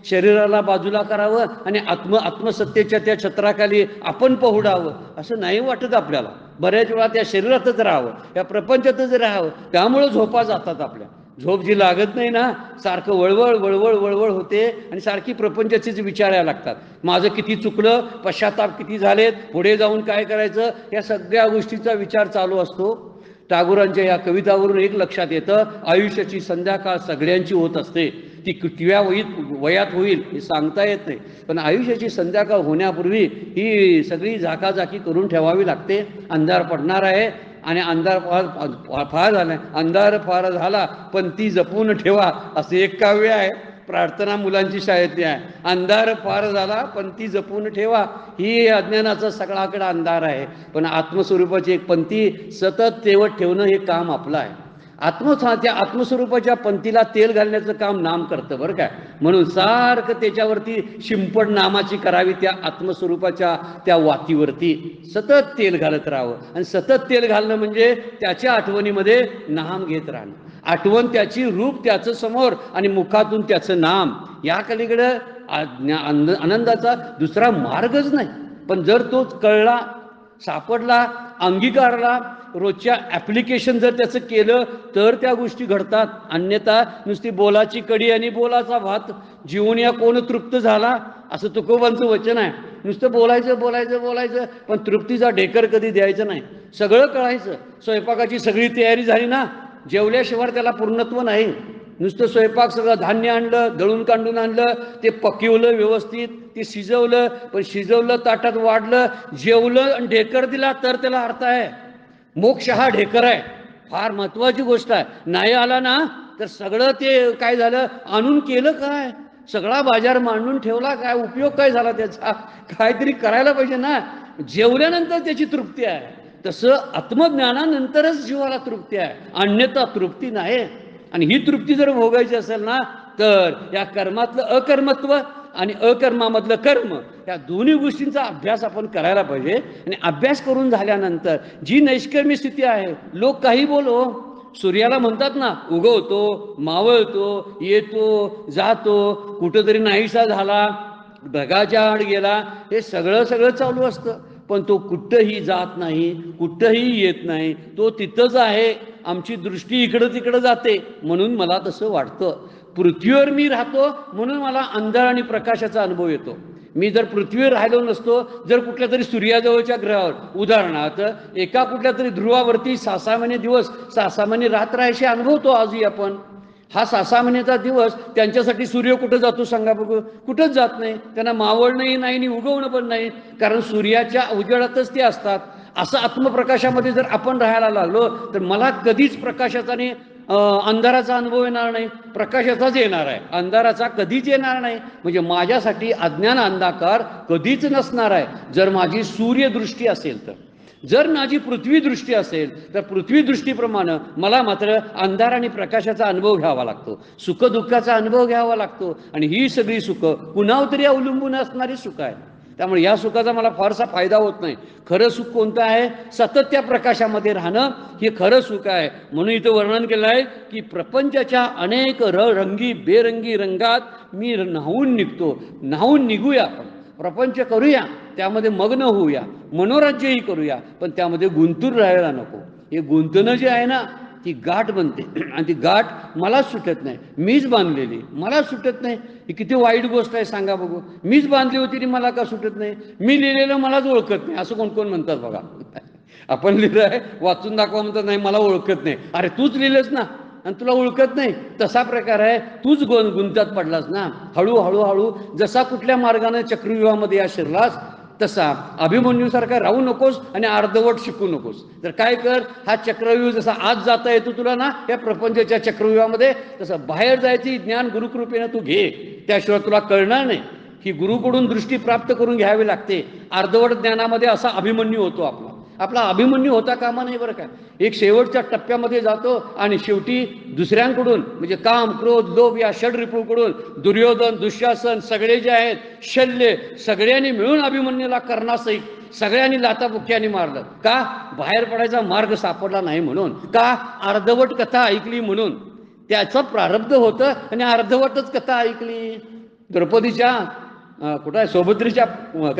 शरीराला बाजूला करावं आणि आत्मसत्तेच्या त्या छत्राखाली आपण पहुडावं असं नाही वाटत आपल्याला. बऱ्याच वेळा त्या शरीरातच राहावं, त्या प्रपंचातच राहावं, त्यामुळं झोपा जातात आपल्या. झोप जी लागत नाही ना, सारखं वळवळ वळवळ वळवळ होते आणि सारखी प्रपंचाचेच विचार यायला लागतात. माझं किती चुकलं, पश्चाताप किती झालेत, पुढे जाऊन काय करायचं, या सगळ्या गोष्टीचा विचार चालू असतो. टागोरांच्या या कवितावरून एक लक्षात येतं, आयुष्याची संध्याकाळ सगळ्यांची होत असते. ती कितव्या वयात होईल हे सांगता येत नाही, पण आयुष्याची संध्याकाळ होण्यापूर्वी ही सगळी झाकाझाकी करून ठेवावी लागते. अंधार पडणार आहे आणि अंधार फार झालाय, अंधार फार झाला पण ती जपून ठेवा असं एक काव्य आहे. प्रार्थना मुलांची शाळेतली आहे. अंधार फार झाला पण ती जपून ठेवा. ही अज्ञानाचा सगळाकडे अंधार आहे, पण आत्मस्वरूपाची एक पंथी सतत तेवत ठेवणं हे काम आपलं आहे. त्या आत्मस्वरूपाच्या पंथीला तेल घालण्याचं काम नाम करतं बरं काय. म्हणून सारखं त्याच्यावरती शिंपड नामाची करावी, त्या आत्मस्वरूपाच्या त्या वातीवरती सतत तेल घालत राहावं. आणि सतत तेल घालणं म्हणजे त्याच्या आठवणीमध्ये नाम घेत राहणं. आठवण त्याची, रूप त्याचं समोर आणि मुखातून त्याचं नाम. या कलीकडं आनंदाचा दुसरा मार्गच नाही. पण जर तो कळला, सापडला, अंगीकारला, रोजच्या ॲप्लिकेशन जर त्याचं केलं तर त्या गोष्टी घडतात. अन्यथा नुसती बोलाची कडी आणि बोलाचा भात जीवन या कोण तृप्त झाला असं तुकोबांचं वचन आहे. नुसतं बोलायचं बोलायचं बोलायचं पण तृप्तीचा ढेकर कधी द्यायचं नाही. सगळं कळायचं. स्वयंपाकाची सगळी तयारी झाली ना, जेवल्याशिवाय त्याला पूर्णत्व नाही. नुसतं स्वयंपाक सगळं धान्य आणलं, दळून कांडून आणलं, ते पकिवलं व्यवस्थित, ते शिजवलं, पण शिजवलं ताटात वाढलं, जेवलं आणि ढेकर दिला तर त्याला अर्थ आहे. मोक्ष हा ढेकर आहे, फार महत्वाची गोष्ट आहे. नाही आला ना तर सगळं ते काय झालं, आणून केलं काय, सगळा बाजार मांडून ठेवला काय, उपयोग काय झाला त्याचा, काहीतरी करायला पाहिजे ना. जेवल्यानंतर त्याची तृप्ती आहे. तसं आत्मज्ञानानंतरच जीवाला तृप्ती आहे, अन्यथा तृप्ती नाही. आणि ही तृप्ती जर भोगायची असेल ना तर या कर्मातलं अकर्मत्व आणि अकर्मामधलं कर्म या दोन्ही गोष्टींचा अभ्यास आपण करायला पाहिजे. आणि अभ्यास करून झाल्यानंतर जी नैष्कर्मी स्थिती आहे, लोक काही बोलो, सूर्याला म्हणतात ना, उगवतो, मावळतो, येतो, जातो, कुठंतरी नाहीसा झाला, ढगाच्या आड गेला, हे सगळं चालू असतं. पण तो कुठंही जात नाही, कुठंही येत नाही, तो तिथंच आहे. आमची दृष्टी इकडं तिकडं जाते. म्हणून मला तसं वाटतं, पृथ्वीवर मी राहतो म्हणून मला अंधार आणि प्रकाशाचा अनुभव येतो. मी जर पृथ्वीवर राहिलो नसतो, जर कुठल्या तरी सूर्याजवळच्या ग्रहावर, उदाहरणार्थ एका कुठल्या तरी ध्रुवावरती 6-6 महिने दिवस 6-6 महिने रात राहायचे अनुभवतो आजही आपण. हा 6-6 महिन्याचा दिवस त्यांच्यासाठी सूर्य कुठं जातो सांगा बघू, कुठंच जात नाही. त्यांना मावळणंही नाही आणि उगवणं पण नाही, कारण सूर्याच्या उजेडातच ते असतात. असं आत्मप्रकाशामध्ये जर आपण राहायला लागलो तर मला कधीच प्रकाशाचा आणि अंधाराचा अनुभव येणार नाही, प्रकाशाचाच येणार आहे, अंधाराचा कधीच येणार नाही. म्हणजे माझ्यासाठी अज्ञान अंधकार कधीच नसणार आहे जर माझी सूर्यदृष्टी असेल तर. जर माझी पृथ्वी दृष्टी असेल तर पृथ्वी दृष्टीप्रमाणे मला मात्र अंधार आणि प्रकाशाचा अनुभव घ्यावा लागतो, सुखदुःखाचा अनुभव घ्यावा लागतो, आणि ही सगळी सुख कुणावर तरी अवलंबून असणारी सुख आहे. त्यामुळे या सुखाचा मला फारसा फायदा होत नाही. खरं सुख कोणतं आहे? सतत त्या प्रकाशामध्ये राहणं हे खरं सुख आहे. म्हणून इथं वर्णन केलं आहे की प्रपंचाच्या अनेक रंगी बेरंगी रंगात मी न्हावून निघतो. न्हावून निघूया, प्रपंच करूया, त्यामध्ये मग्न होऊया, मनोराज्यही करूया, पण त्यामध्ये गुंतून राहायला नको. हे गुंतणं जे आहे ना ती गाठ बनते, आणि ती गाठ मलाच सुटत नाही, मीच बांधलेली, मला सुटत नाही. ही किती वाईट गोष्ट आहे सांगा बघू. मीच बांधली होती ती मला का सुटत नाही? मी लिहिलेलं मलाच ओळखत नाही, असं कोण कोण म्हणतात बघा. आपण लिहिलं आहे, वाचून दाखवा म्हणतात, नाही मला ओळखत नाही. अरे तूच लिहिलंस ना आणि तुला ओळखत नाही, तसा प्रकार आहे. तूच गुंतात पडलास ना. हळूहळू हळू जसा कुठल्या मार्गाने चक्रव्यूहामध्ये या शिरलास तसा अभिमन्यूसारखा राहू नकोस आणि अर्धवट शिकू नकोस. तर काय कर, हा चक्रव्यूह जसा आज जाता येतो तुला ना या प्रपंचाच्या चक्रव्यूहामध्ये, तसं बाहेर जायची ज्ञान गुरुकृपेनं तू घे. त्याशिवाय तुला कळणार नाही की गुरुकडून दृष्टी प्राप्त करून घ्यावी लागते. अर्धवट ज्ञानामध्ये असा अभिमन्यू होतो आपला अभिमन्यू होता कामा नाही बरं का. एक शेवटच्या टप्प्यामध्ये जातो आणि शेवटी दुसऱ्यांकडून म्हणजे काम क्रोध लोभ या षड्रिपूकडून दुर्योधन दुःशासन सगळे जे आहेत शल्य सगळ्यांनी मिळून अभिमन्यूला कर्णासहित सगळ्यांनी लाताबुक्क्यांनी मारलं. का? बाहेर पडायचा मार्ग सापडला नाही म्हणून. का? अर्धवट कथा ऐकली म्हणून. त्याचं प्रारब्ध होतं आणि अर्धवटच कथा ऐकली. द्रौपदीच्या कुठं आहे सोबत्रीच्या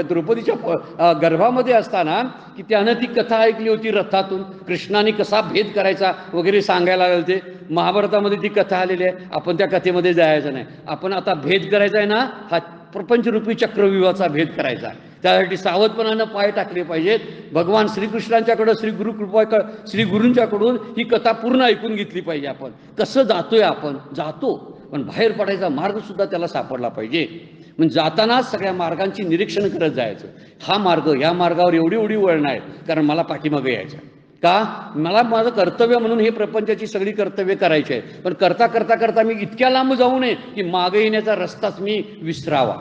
द्रौपदीच्या गर्भामध्ये असताना की त्यानं ती कथा ऐकली होती रथातून, कृष्णाने कसा भेद करायचा वगैरे सांगायला लागले. ते महाभारतामध्ये ती कथा आलेली आहे. आपण त्या कथेमध्ये जायचं नाही. आपण आता भेद करायचा आहे ना, हा प्रपंचरूपी चक्रव्यूहाचा भेद करायचा. त्यासाठी सावधपणानं पाय टाकले पाहिजेत. भगवान श्रीकृष्णांच्याकडं श्री गुरूंच्याकडून ही कथा पूर्ण ऐकून घेतली पाहिजे. आपण कसं जातोय, आपण जातो पण बाहेर पडायचा मार्ग सुद्धा त्याला सापडला पाहिजे. म्हणजे जातानाच सगळ्या मार्गांची निरीक्षण करत जायचं. हा मार्ग, या मार्गावर एवढी एवढी वळण आहे कारण मला पाठीमागे यायचं. का? मला माझं कर्तव्य म्हणून हे प्रपंचाची सगळी कर्तव्य करायची आहे. पण करता करता करता मी इतक्या लांब जाऊ नये की मागे येण्याचा रस्ताच मी विसरावा.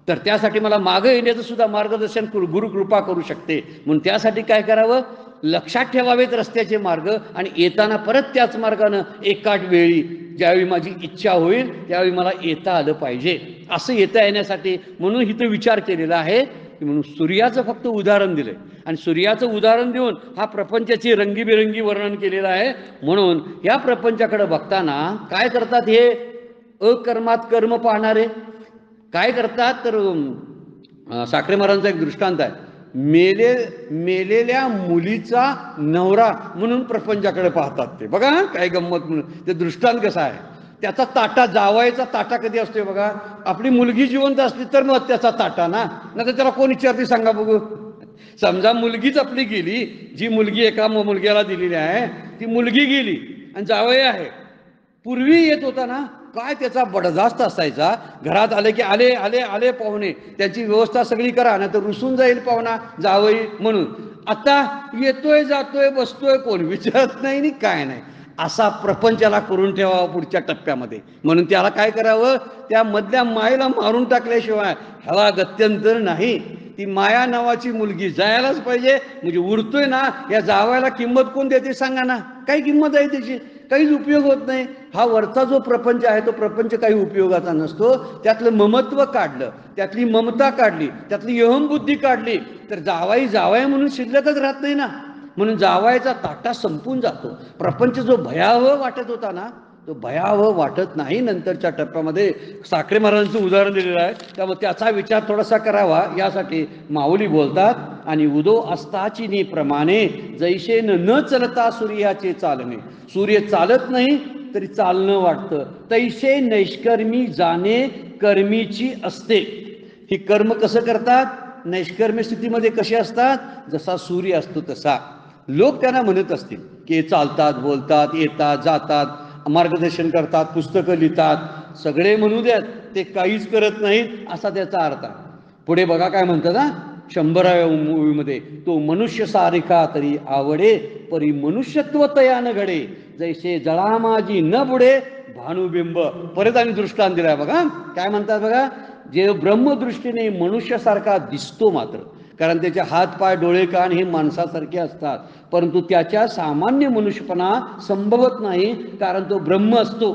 तर त्यासाठी मला मागे येण्याचं सुद्धा मार्गदर्शन गुरु कृपा करू शकते. म्हणून त्यासाठी काय करावं? लक्षात ठेवावेत रस्त्याचे मार्ग, आणि येताना परत त्याच मार्गानं एकाच वेळी ज्यावेळी माझी इच्छा होईल त्यावेळी मला येता आलं पाहिजे. असं येता येण्यासाठी म्हणून इथं विचार केलेला आहे की म्हणून सूर्याचं फक्त उदाहरण दिलंय, आणि सूर्याचं उदाहरण देऊन हा प्रपंचाची रंगीबेरंगी वर्णन केलेलं आहे. म्हणून या प्रपंचाकडे बघताना काय करतात हे अकर्मात कर्म पाहणारे? काय करतात तर साखरे महाराजांचा एक दृष्टांत आहे. मेलेल्या मुलीचा नवरा म्हणून प्रपंचाकडे पाहतात ते. बघा काय गंमत म्हणून ते दृष्टांत कसं आहे. त्याचा ताटा, जावायचा ताटा कधी असतोय बघा. आपली मुलगी जिवंत असली तर मग त्याचा ताटा ना, नाही तर त्याला कोण विचारते सांगा बघू. समजा मुलगीच आपली गेली, जी मुलगी एका मुलग्याला दिलेली आहे ती मुलगी गेली आणि जावई आहे. पूर्वी येत होता ना, काय त्याचा बडजास्त असायचा. घरात आले की आले आले आले पाहुणे, त्याची व्यवस्था सगळी करा ना तर रुसून जाईल पाहुणा जावई म्हणून. आता येतोय जातोय बसतोय कोण विचारत नाही काय नाही. असा प्रपंचाला करून ठेवावा पुढच्या टप्प्यामध्ये. म्हणून त्याला काय करावं? त्या मधल्या मायेला मारून टाकल्याशिवाय ह्याला गत्यंतर नाही. ती माया नावाची मुलगी जायलाच पाहिजे. म्हणजे उडतोय ना, या जावायला किंमत कोण देते सांगा ना? काही किंमत आहे त्याची? काहीच उपयोग होत नाही. हा वरचा जो प्रपंच आहे तो प्रपंच काही उपयोगाचा नसतो. त्यातलं ममत्व काढलं, त्यातली ममता काढली, त्यातली अहमबुद्धी काढली तर जावाई म्हणून शिल्लकच राहत नाही ना. म्हणून जावायचा ताटा संपून जातो. प्रपंच जो भयावह वाटत होता ना तो भयावह वाटत नाही नंतरच्या टप्प्यामध्ये. साखरे महाराजांचं उदाहरण दिलेलं आहे, त्यामुळे त्याचा विचार थोडासा करावा यासाठी माऊली बोलतात. आणि उदो अस्ताचिनी प्रमाणे जैसे न चलता सूर्याचे चालणे. सूर्य चालत नाही तरी चालणं वाटतं. तैसे नैष्कर्मी जाणे कर्मीची असते. ही कर्म कसं करतात? नैष्कर्म्य स्थितीमध्ये कसे असतात? जसा सूर्य असतो तसा. लोक त्यांना म्हणत असतील की चालतात, बोलतात, येतात, जातात, मार्गदर्शन करतात, पुस्तकं लिहितात, सगळे म्हणू द्यात, ते काहीच करत नाहीत असा त्याचा अर्थ आहे. पुढे बघा काय म्हणतात ना 100व्या मूवीमध्ये, तो मनुष्य सारिखा तरी आवडे परी मनुष्यत्व तयान घडे जैसे जळामाजी न बुडे भानुबिंब. परत आणि दृष्टांत दिलाय बघा. काय म्हणतात बघा, जे ब्रह्मदृष्टीने मनुष्यासारखा दिसतो मात्र कारण त्याचे हात पाय डोळे कान हे माणसासारखे असतात, परंतु त्याच्या सामान्य मनुष्यपणा संभवत नाही, कारण तो ब्रह्म असतो.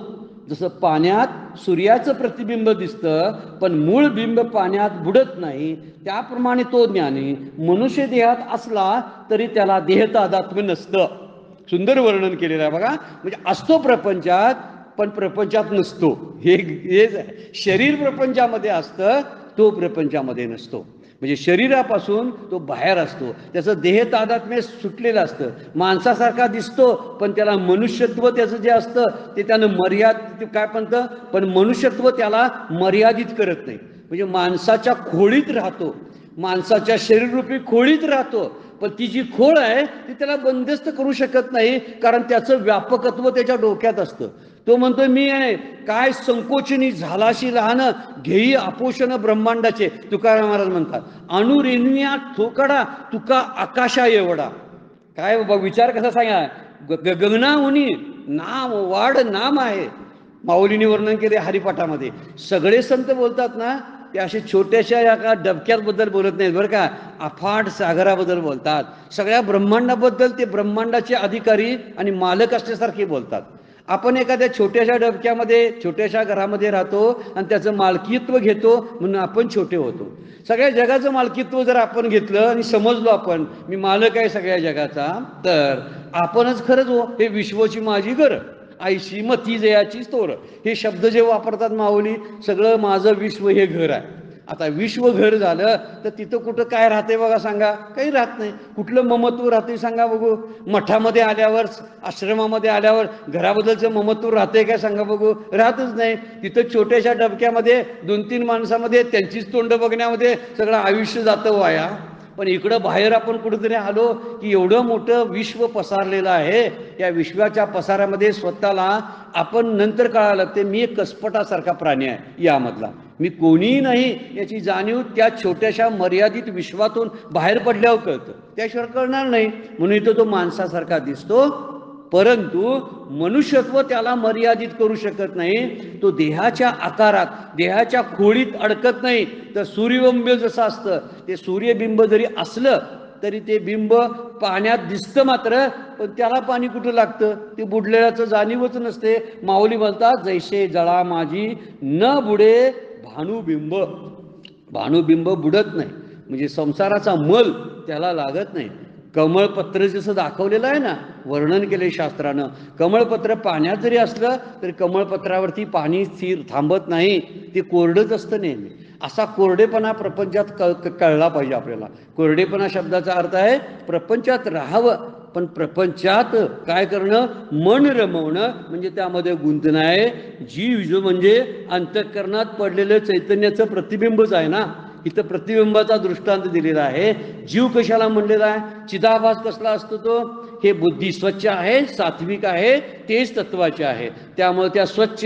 जसं पाण्यात सूर्याचं प्रतिबिंब दिसतं पण मूळ बिंब पाण्यात बुडत नाही, त्याप्रमाणे तो ज्ञानी मनुष्य देहात असला तरी त्याला देहतादात्म्य नसतं. सुंदर वर्णन केलेलं आहे बघा. म्हणजे असतो प्रपंचात पण प्रपंचात नसतो. हे शरीर प्रपंचामध्ये असतं, तो प्रपंचामध्ये नसतो. म्हणजे शरीरापासून तो बाहेर असतो, त्याचं देह तादात्म्य सुटलेलं असतं. माणसासारखा दिसतो पण त्याला मनुष्यत्व त्याचं जे असतं ते त्यानं मर्यादित काय म्हणतं, पण मनुष्यत्व त्याला मर्यादित करत नाही. म्हणजे माणसाच्या खोळीत राहतो, माणसाच्या शरीररूपी खोळीत राहतो, पण ती जी खोळ आहे ती त्याला बंदिस्त करू शकत नाही, कारण त्याचं व्यापकत्व त्याच्या डोक्यात असतं. तो म्हणतोय मी आहे काय संकोचनी झालाशी लहान, घेई आपोषण ब्रह्मांडाचे. तुकाराम महाराज म्हणतात अणुरेणुया ठोकडा तुका आकाशा एवढा. काय बाबा विचार कसा सांगा, गगनाहुनी नाम वाढ नाम आहे. माऊलीने वर्णन केले हरिपाठामध्ये. सगळे संत बोलतात ना ते असे छोट्याशा या डबक्याबद्दल बोलत नाहीत बरं का, अफाट सागराबद्दल बोलतात. सगळ्या ब्रह्मांडाबद्दल ते ब्रह्मांडाचे अधिकारी आणि मालक असल्यासारखे बोलतात. आपण एखाद्या छोट्याशा डबक्यामध्ये छोट्याशा घरामध्ये राहतो आणि त्याचं मालकीत्व घेतो म्हणून आपण छोटे होतो. सगळ्या जगाचं मालकीत्व जर आपण घेतलं आणि समजलो आपण मी मालक आहे सगळ्या जगाचा, तर आपणच खरंच हो हे विश्वची माझी घर, आईशी मती जयाची स्तोर, हे शब्द जे वापरतात माऊली, सगळं माझं विश्व हे घर आहे. आता विश्व घर झालं तर तिथं कुठं काय राहते बघा सांगा, काही राहत नाही. कुठलं ममत्व राहते सांगा बघू. मठामध्ये आल्यावर आश्रमामध्ये आल्यावर घराबद्दलचं ममत्व राहते काय सांगा बघू, राहतच नाही. तिथं छोट्याशा डबक्यामध्ये 2-3 माणसामध्ये त्यांचीच तोंड बघण्यामध्ये सगळं आयुष्य जातं वाया. पण इकडं बाहेर आपण कुठेतरी आलो की एवढं मोठं विश्व पसारलेलं आहे. या विश्वाच्या पसारामध्ये स्वतःला आपण नंतर कळायला लागते मी एक कसपटासारखा प्राणी आहे यामधला, मी कोणीही नाही याची जाणीव त्या छोट्याशा मर्यादित विश्वातून बाहेर पडल्यावर कळतं, त्याशिवाय कळणार नाही. म्हणून इथं तो माणसासारखा दिसतो, परंतु मनुष्यत्व त्याला मर्यादित करू शकत नाही. तो देहाच्या आकारात देहाच्या खोळीत अडकत नाही. तर सूर्यबिंब जसं असतं, ते सूर्यबिंब जरी असलं तरी ते बिंब पाण्यात दिसतं मात्र, पण त्याला पाणी कुठं लागतं, ते बुडलेल्याचं जाणीवच नसते. माऊली म्हणतात जैसे जळा माझी न बुडे भानुबिंब. भानुबिंब बुडत नाही, म्हणजे संसाराचा मल त्याला लागत नाही. कमळपत्र जसं दाखवलेलं आहे ना, वर्णन केले शास्त्रानं, कमळपत्र पाण्यात जरी असलं तरी कमळपत्रावरती पाणी स्थिर थांबत नाही, ते कोरडंच असतं नेहमी. असा कोरडेपणा प्रपंचात कळला पाहिजे आपल्याला. कोरडेपणा शब्दाचा अर्थ आहे प्रपंचात राहावं, पण प्रपंचात काय करणं, मन रमवणं, म्हणजे त्यामध्ये गुंतणं आहे. जीव जो म्हणजे अंतःकरणात पडलेलं चैतन्याचं प्रतिबिंबच आहे ना. इथं प्रतिबिंबाचा दृष्टांत दिलेला आहे. जीव कशाला म्हणलेला आहे, चिदाभास कसला असतो तो, हे बुद्धी स्वच्छ आहे, सात्विक आहे, तेच तत्वाचे आहे. त्यामुळे त्या स्वच्छ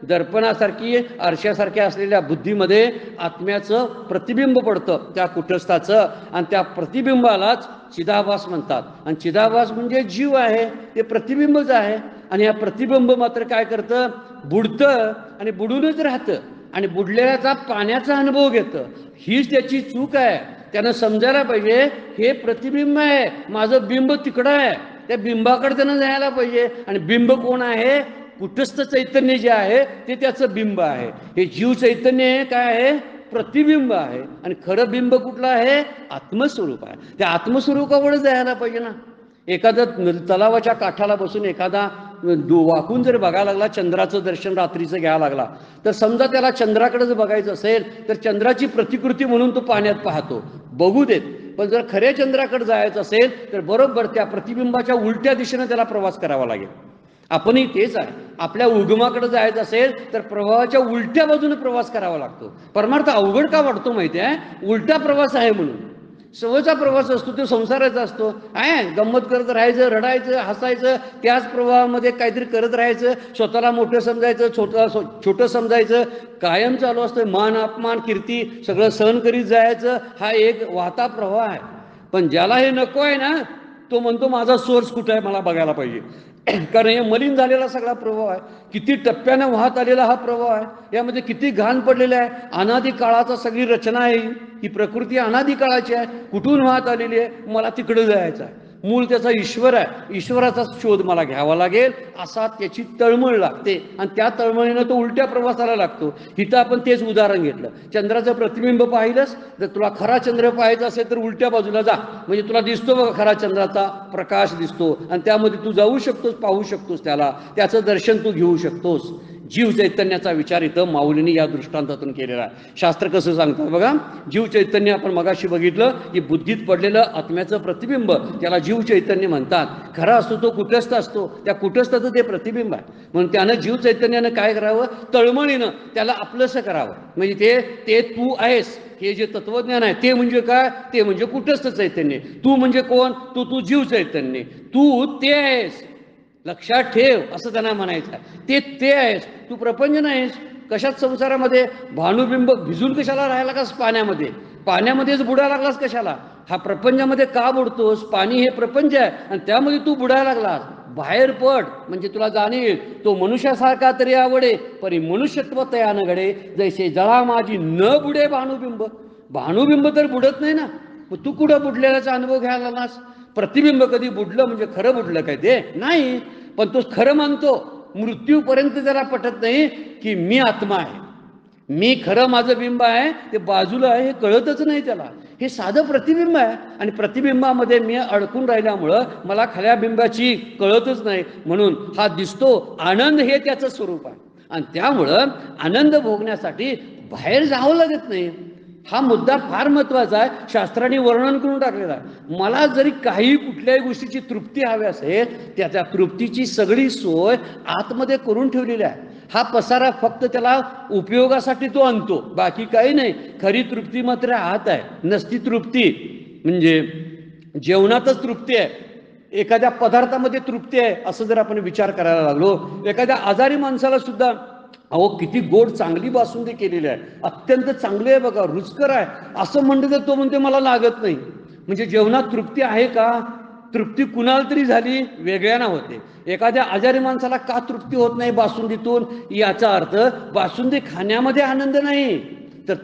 दर्पणासारखी आरशासारख्या असलेल्या बुद्धीमध्ये आत्म्याचं प्रतिबिंब पडतं, त्या कुटस्थाचं, आणि त्या प्रतिबिंबालाच चिदाभास म्हणतात. आणि चिदाभास म्हणजे जीव आहे, ते प्रतिबिंबच आहे. आणि या प्रतिबिंब मात्र काय करतं, बुडतं आणि बुडूनच राहतं आणि बुडलेल्याचा पाण्याचा अनुभव घेतं. हीच त्याची चूक आहे. त्यानं समजायला पाहिजे हे प्रतिबिंब आहे, माझं बिंब तिकडं आहे, त्या बिंबाकडे त्यानं जायला पाहिजे. आणि बिंब कोण आहे, कुटस्थ चैतन्य जे आहे ते त्याचं बिंब आहे. हे जीव चैतन्य काय आहे, प्रतिबिंब आहे. आणि खरं बिंब कुठलं आहे, आत्मस्वरूप आहे. त्या आत्मस्वरूपाकडे जायला पाहिजे ना. एखादा तलावाच्या काठाला बसून एखादा वाकून जर बघायला लागला, चंद्राचं दर्शन रात्रीचं घ्यायला लागला, तर समजा त्याला चंद्राकडे जर बघायचं असेल तर चंद्राची प्रतिकृती म्हणून तो पाण्यात पाहतो, बघू देत. पण जर खऱ्या चंद्राकडे जायचं असेल तर बरोबर त्या प्रतिबिंबाच्या उलट्या दिशेने त्याला प्रवास करावा लागेल. आपणही तेच आहे. आपल्या उगमाकडे जायचं असेल तर प्रवाहाच्या उलट्या बाजूने प्रवास करावा लागतो. परमार्थ अवघड का वाटतो माहिती आहे, उलटा प्रवास आहे म्हणून. सवयचा प्रवास असतो तो संसाराचा असतो. गंमत करत राहायचं, रडायचं, हसायचं, त्याच प्रवाहामध्ये काहीतरी करत राहायचं, स्वतःला मोठं समजायचं, छोटं समजायचं, कायम चालू असतं. मान अपमान कीर्ती सगळं सहन करीत जायचं, हा एक वाहता प्रवाह आहे. पण ज्याला हे नको आहे ना, तो म्हणतो माझा सोर्स कुठं आहे मला बघायला पाहिजे. कारण हे मलिन झालेला सगळा प्रभाव आहे, किती टप्प्यानं वाहत आलेला हा प्रभाव आहे, यामध्ये किती घाण पडलेला आहे. अनादी काळाचा सगळी रचना आहे ही प्रकृती, अनादी काळाची आहे, कुठून वाहत आलेली आहे. मला तिकडे जायचं आहे, मूळ त्याचा ईश्वर आहे, ईश्वराचा शोध मला घ्यावा लागेल, असा त्याची तळमळ लागते. आणि त्या तळमळीनं तो उलट्या प्रवासाला लागतो. इथं आपण तेच उदाहरण घेतलं. चंद्राचं प्रतिबिंब पाहिलंस, जर तुला खरा चंद्र पाहायचा असेल तर उलट्या बाजूला जा, म्हणजे तुला दिसतो बघा खरा चंद्राचा प्रकाश दिसतो, आणि त्यामध्ये तू जाऊ शकतोस, पाहू शकतोस, त्याचं दर्शन तू घेऊ शकतोस. जीव चैतन्याचा विचार इथं माऊलींनी या दृष्टांतातून केलेला आहे. शास्त्र कसं सांगतात बघा, जीव चैतन्य आपण मगाशी बघितलं की बुद्धीत पडलेलं आत्म्याचं प्रतिबिंब, त्याला जीव चैतन्य म्हणतात. खरा असतो तो कुटस्थ असतो, त्या कुटस्थाचं ते प्रतिबिंब आहे. म्हणून त्यानं जीव चैतन्यानं काय करावं, तळमळीनं त्याला आपलंसं करावं. म्हणजे ते तू आहेस, हे जे तत्वज्ञान आहे ते म्हणजे काय, ते म्हणजे कुटस्थ चैतन्य. तू म्हणजे कोण, तू जीव चैतन्य, तू ते आहेस, लक्षात ठेव, असं त्यांना म्हणायचं आहे. ते आहेस, तू प्रपंच नाहीस. कशात संसारामध्ये भानुबिंब भिजून कशाला राहायला लागलास पाण्यामध्येच बुडायला लागलास कशाला. हा प्रपंचामध्ये का बुडतोस, पाणी हे प्रपंच आहे आणि त्यामध्ये तू बुडायला लागलास. बाहेर पड, म्हणजे तुला जाणील तो मनुष्यासारखा तरी आवडे, परी मनुष्यत्व तयानं घडे, जैसे जळा माझी न बुडे भानुबिंब तर बुडत नाही ना. मग तू कुठं बुडलेल्याचा अनुभव घ्यायला लागलास. प्रतिबिंब कधी बुडलं म्हणजे खरं बुडलं काय, ते नाही. पण तो खरं मानतो, मृत्यूपर्यंत त्याला पटत नाही की मी आत्मा आहे, मी खरं माझं बिंब आहे, ते बाजूला आहे, हे कळतच नाही त्याला. हे साधं प्रतिबिंब आहे आणि प्रतिबिंबामध्ये मी अडकून राहिल्यामुळं मला खऱ्या बिंबाची कळतच नाही. म्हणून हा दिसतो आनंद हे त्याचं स्वरूप आहे आणि त्यामुळं आनंद भोगण्यासाठी बाहेर जावं लागत नाही. हा मुद्दा फार महत्वाचा आहे, शास्त्राने वर्णन करून टाकलेला आहे. मला जरी काही कुठल्याही गोष्टीची तृप्ती हवी असेल, त्या तृप्तीची सगळी सोय आतमध्ये करून ठेवलेली आहे. हा पसारा फक्त त्याला उपयोगासाठी तो आणतो, बाकी काही नाही. खरी तृप्ती मात्र आत आहे. नसती तृप्ती म्हणजे जेवणातच तृप्ती आहे, एखाद्या पदार्थामध्ये तृप्ती आहे, असं जर आपण विचार करायला लागलो. एखाद्या आजारी माणसाला सुद्धा अहो किती गोड चांगली बासुंदी केलेली आहे, अत्यंत चांगली आहे बघा, रुचकर आहे, असं म्हणते तर तो म्हणते मला लागत नाही. म्हणजे जेवणात तृप्ती आहे का. तृप्ती कुणाला तरी झाली वेगळ्याना होते. एखाद्या आजारी माणसाला का तृप्ती होत नाही बासुंदीतून, याचा अर्थ बासुंदी खाण्यामध्ये आनंद नाही, तर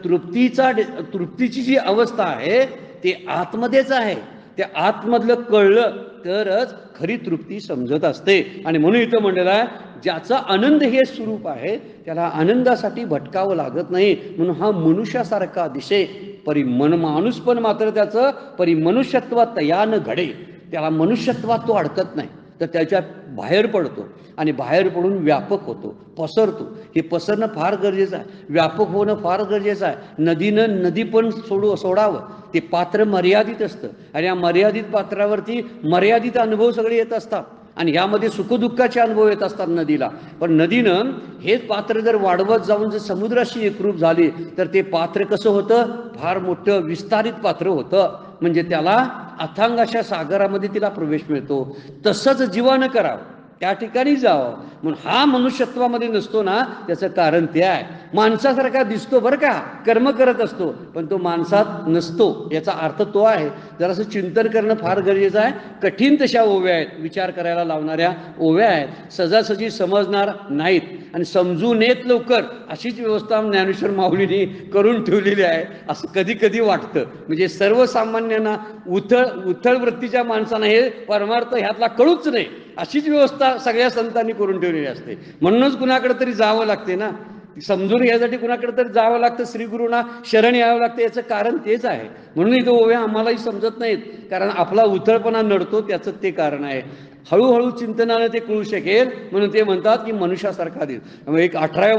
तृप्तीची जी अवस्था आहे ते आतमध्येच आहे. त्या आतमधलं कळलं तरच खरी तृप्ती समजत असते. आणि म्हणून इथं म्हणलेलं आहे, ज्याचा आनंद हे स्वरूप आहे त्याला आनंदासाठी भटकावं लागत नाही. म्हणून हा मनुष्यासारखा दिसे, परी माणूस पण मात्र त्याचं परी मनुष्यत्वात तयानं घडे. त्याला मनुष्यत्वात तो अडकत नाही, तर त्याच्यात बाहेर पडतो आणि बाहेर पडून व्यापक होतो, पसरतो. हे पसरणं फार गरजेचं आहे, व्यापक होणं फार गरजेचं आहे. नदीनं नदी पण सोडावं, ते पात्र मर्यादित असतं आणि या मर्यादित पात्रावरती मर्यादित अनुभव सगळे येत असतात आणि यामध्ये सुखदुःखाचे अनुभव येत असतात नदीला. पण नदीनं हेच पात्र जर वाढवत जाऊन जर समुद्राशी एकरूप झाले तर ते पात्र कसं होतं, फार मोठं विस्तारित पात्र होतं. म्हणजे त्याला अथांग अशा सागरामध्ये तिला प्रवेश मिळतो. तसंच जीवानं करावं, त्या ठिकाणी जावं. म्हणून हा मनुष्यत्वामध्ये नसतो ना, त्याचं कारण ते आहे. माणसासारखा दिसतो बरं का, कर्म करत असतो, पण तो माणसात नसतो, याचा अर्थ तो आहे. जरासं चिंतन करणं फार गरजेचं आहे. कठीण तशा ओव्या आहेत, विचार करायला लावणाऱ्या ओव्या आहेत, सहजासहजी समजणार नाहीत आणि समजून येत लवकर अशीच व्यवस्था ज्ञानेश्वर माऊलींनी करून ठेवलेली आहे, असं कधी कधी वाटतं. म्हणजे सर्वसामान्यांना उथळ वृत्तीच्या माणसांना हे परमार्थ ह्यातला कळूच नाही, अशीच व्यवस्था सगळ्या संतांनी करून ठेवलेली असते. म्हणूनच कुणाकडे तरी जावं लागते ना, समजून घ्यायसाठी कुणाकडे तरी जावं लागतं, श्रीगुरूंना शरण यावं लागतं. याचं कारण तेच आहे. म्हणून इथं ओव्या आम्हालाही समजत नाहीत, कारण आपला उथळपणा नडतो, त्याचं ते कारण आहे. हळूहळू चिंतनाने ते कळू शकेल. म्हणून ते म्हणतात की मनुष्यासारखा दिस. एक 18व्या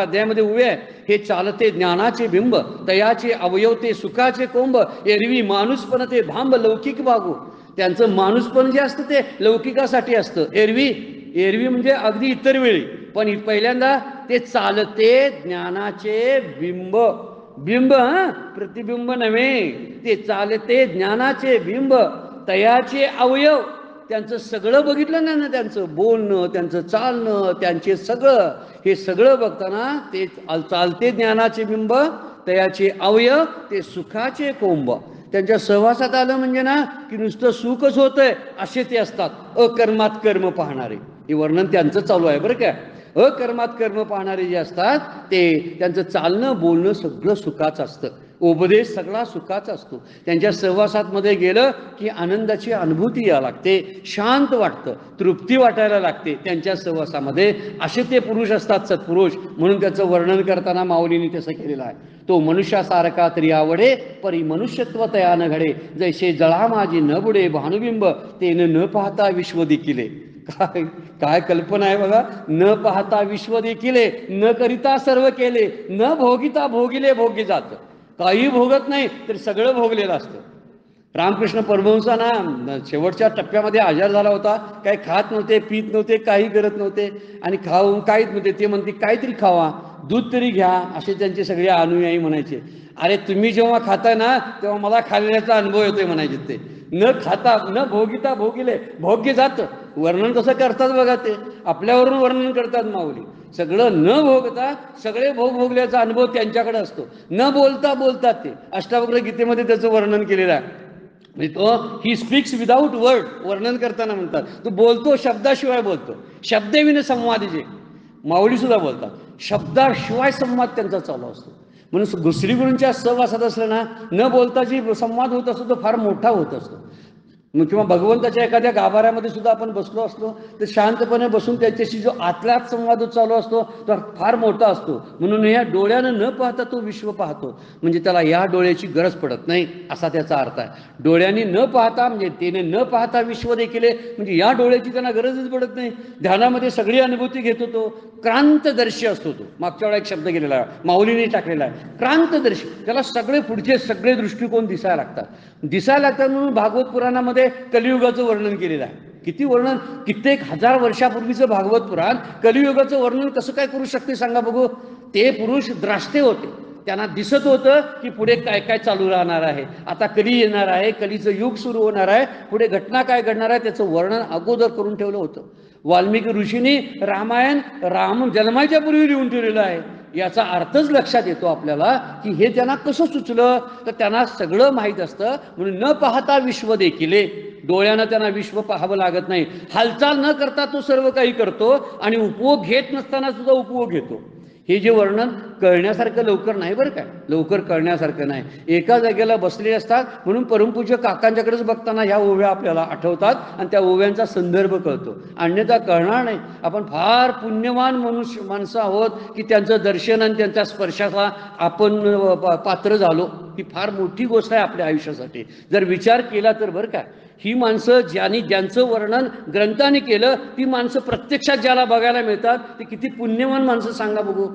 अध्यायामध्ये ओवी आहे, हे चालते ज्ञानाचे बिंब, तयाचे अवयव ते सुखाचे कोंब, एरवी माणूसपण ते भांब लौकिक बागू. त्यांचं माणूसपण जे असतं ते लौकिकासाठी असतं. एरवी म्हणजे अगदी इतर वेळी, पण पहिल्यांदा ते चालते ज्ञानाचे बिंब प्रतिबिंब नव्हे, ते चालते ज्ञानाचे बिंब, तयाचे अवयव. त्यांचं सगळं बघितलं ना, त्यांचं बोलणं, त्यांचं चालणं, त्यांचे सगळं, हे सगळं बघताना ते चालते ज्ञानाचे बिंब, तयाचे अवयव ते सुखाचे कोंब. त्यांच्या सहवासात आलं म्हणजे ना की नुसतं सुखच होतंय असे ते असतात. अकर्मात कर्म पाहणारे, हे वर्णन त्यांचं चालू आहे बरं का. अकर्मात कर्म पाहणारे जे असतात ते त्यांचं चालणं बोलणं सगळं सुखाचं असतं, उपदेश सगळा सुखाचा असतो. त्यांच्या सहवासामध्ये गेलं की आनंदाची अनुभूती या लागते, शांत वाटतं, तृप्ती वाटायला लागते त्यांच्या सहवासामध्ये. असे ते पुरुष असतात सत्पुरुष. म्हणून त्याचं वर्णन करताना माऊलींनी तसं केलेलं आहे. तो मनुष्यासारखा तरी आवडे, परी मनुष्यत्व तया न घडे, जैसे जळा माझी न बुडे भानुबिंब, तेन न पाहता विश्व देखिले. काय काय कल्पना आहे बघा. न पाहता विश्व देखिले, न करिता सर्व केले, न भोगिता भोगिले भोगी जात. काही भोगत नाही तर सगळं भोगलेलं असतं. रामकृष्ण परमहंसांना शेवटच्या टप्प्यामध्ये आजार झाला होता. काही खात नव्हते, पीत नव्हते, काही करत नव्हते आणि खाऊन काहीच नव्हते. ते म्हणते काहीतरी खावा, दूध तरी घ्या, असे त्यांचे सगळे अनुयायी म्हणायचे. अरे तुम्ही जेव्हा खाताय ना तेव्हा मला खाल्ल्याचा अनुभव येतोय म्हणायचे ते. न खाता न भोगिता भोगिले भोग्य जात. वर्णन कसं करतात बघा, ते आपल्यावरून वर्णन करतात माऊली. सगळं न भोगता सगळे भोग भोगल्याचा अनुभव त्यांच्याकडे असतो. न बोलता बोलतात ते. अष्टावक्र गीतेमध्ये त्याचं वर्णन केलेलं आहे. म्हणजे तो ही स्पीक्स विदाऊट वर्ड, वर्णन करताना म्हणतात तो बोलतो, शब्दाशिवाय बोलतो. शब्दविन संवाद जे माऊली सुद्धा बोलतात, शब्दाशिवाय संवाद त्यांचा चालू असतो. म्हणून श्रीगुरूंच्या सहवासात असलं ना, न बोलता जी संवाद होत असतो तो फार मोठा होत असतो. किंवा भगवंताच्या एखाद्या गाभाऱ्यामध्ये सुद्धा आपण बसलो असलो तर शांतपणे बसून त्याच्याशी जो आतल्यात संवाद चालू असतो तो फार मोठा असतो. म्हणून या डोळ्यानं न पाहता तो विश्व पाहतो, म्हणजे त्याला या डोळ्याची गरज पडत नाही असा त्याचा अर्थ आहे. डोळ्याने न पाहता म्हणजे त्याने न पाहता विश्व देखील, म्हणजे या डोळ्याची त्यांना गरजच पडत नाही. ध्यानामध्ये सगळी अनुभूती घेतो तो. क्रांतदर्शी असतो तो. मागच्या वेळा एक शब्द गेलेला आहे, माऊलीने टाकलेला आहे, क्रांतदर्शी. त्याला सगळे पुढचे सगळे दृष्टिकोन दिसायला लागतात. दिसायला लागतात म्हणून भागवत पुराणामध्ये कलियुगाचं वर्णन केलेलं आहे. किती वर्णन, कित्येक हजार वर्षापूर्वीचं भागवत पुराण कलियुगाचं वर्णन कसं काय करू शकते सांगा बघू. ते पुरुष द्राष्टे होते, त्यांना दिसत होतं की पुढे काय काय चालू राहणार आहे, आता कली येणार आहे, कलीचं युग सुरू होणार आहे, पुढे घटना काय घडणार आहे त्याचं वर्णन अगोदर करून ठेवलं होतं. वाल्मिकी ऋषींनी रामायण राम जन्माच्या पूर्वी लिहून ठेवलेलं आहे. याचा अर्थच लक्षात येतो आपल्याला की हे त्यांना कसं सुचलं, तर त्यांना सगळं माहीत असतं. म्हणून न पाहता विश्व देखिले, डोळ्यानं त्यांना विश्व पाहावं लागत नाही. हालचाल न करता तो सर्व काही करतो आणि उपभोग घेत नसताना सुद्धा उपभोग घेतो. हे जे वर्णन कळण्यासारखं लवकर नाही बरं काय, लवकर कळण्यासारखं नाही. एका जागेला बसले असतात म्हणून परमपूज्य काकांच्याकडेच बघताना ह्या ओव्या आपल्याला आठवतात आणि त्या ओव्यांचा संदर्भ कळतो, अन्यथा कळणार नाही. आपण फार पुण्यवान माणसं आहोत की त्यांचं दर्शन आणि त्यांच्या स्पर्शाला आपण पात्र झालो. ही फार मोठी गोष्ट आहे आपल्या आयुष्यासाठी जर विचार केला तर बरं काय. ही माणसं ज्यांचं वर्णन ग्रंथाने केलं ती माणसं प्रत्यक्षात ज्याला बघायला मिळतात ते किती पुण्यवान माणसं सांगा बघू.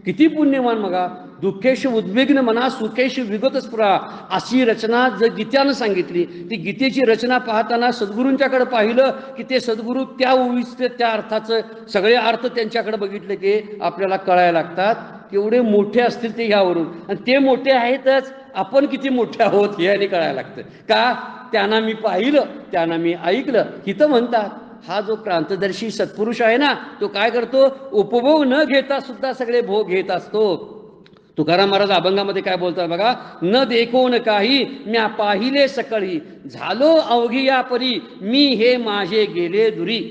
किती पुण्यवान बघा. दुःखेश उद्विग्न मना सुखेश विगत स्फुरा, अशी रचना जर गीत्यानं सांगितली. ती गीतेची रचना पाहताना सद्गुरूंच्याकडे पाहिलं की ते सद्गुरू त्या ओवीचे त्या अर्थाचं सगळे अर्थ त्यांच्याकडे बघितले की आपल्याला कळायला लागतात. केवढे मोठे असतील ते ह्यावरून, आणि ते मोठे आहेतच, आपण किती मोठे आहोत हे आणि कळायला लागतं. का, त्यांना मी पाहिलं, त्यांना मी ऐकलं. हिथं म्हणतात हा जो क्रांतदर्शी सत्पुरुष आहे ना तो काय करतो, उपभोग न घेता सुद्धा सगळे भोग घेत असतो. तुकाराम महाराज अभंगामध्ये काय बोलतात बघा, न देखोन काही म्या पाहिले सकळी, झालो अवघी या परी मी हे माझे गेले दुरी.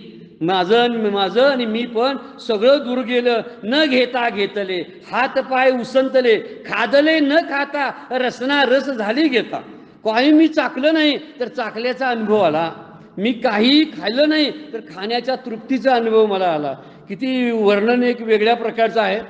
माझं आणि मी पण सगळं दूर गेलं, न घेता घेतले, हात पाय उसंतले, खादले न खाता रसना रस झाली घेता. काही मी चाकलं नाही तर चाकल्याचा अनुभव आला, मी काही खाल्लं नाही तर खाण्याच्या तृप्तीचा अनुभव मला आला. किती वर्णन एक वेगळ्या प्रकारचं आहे.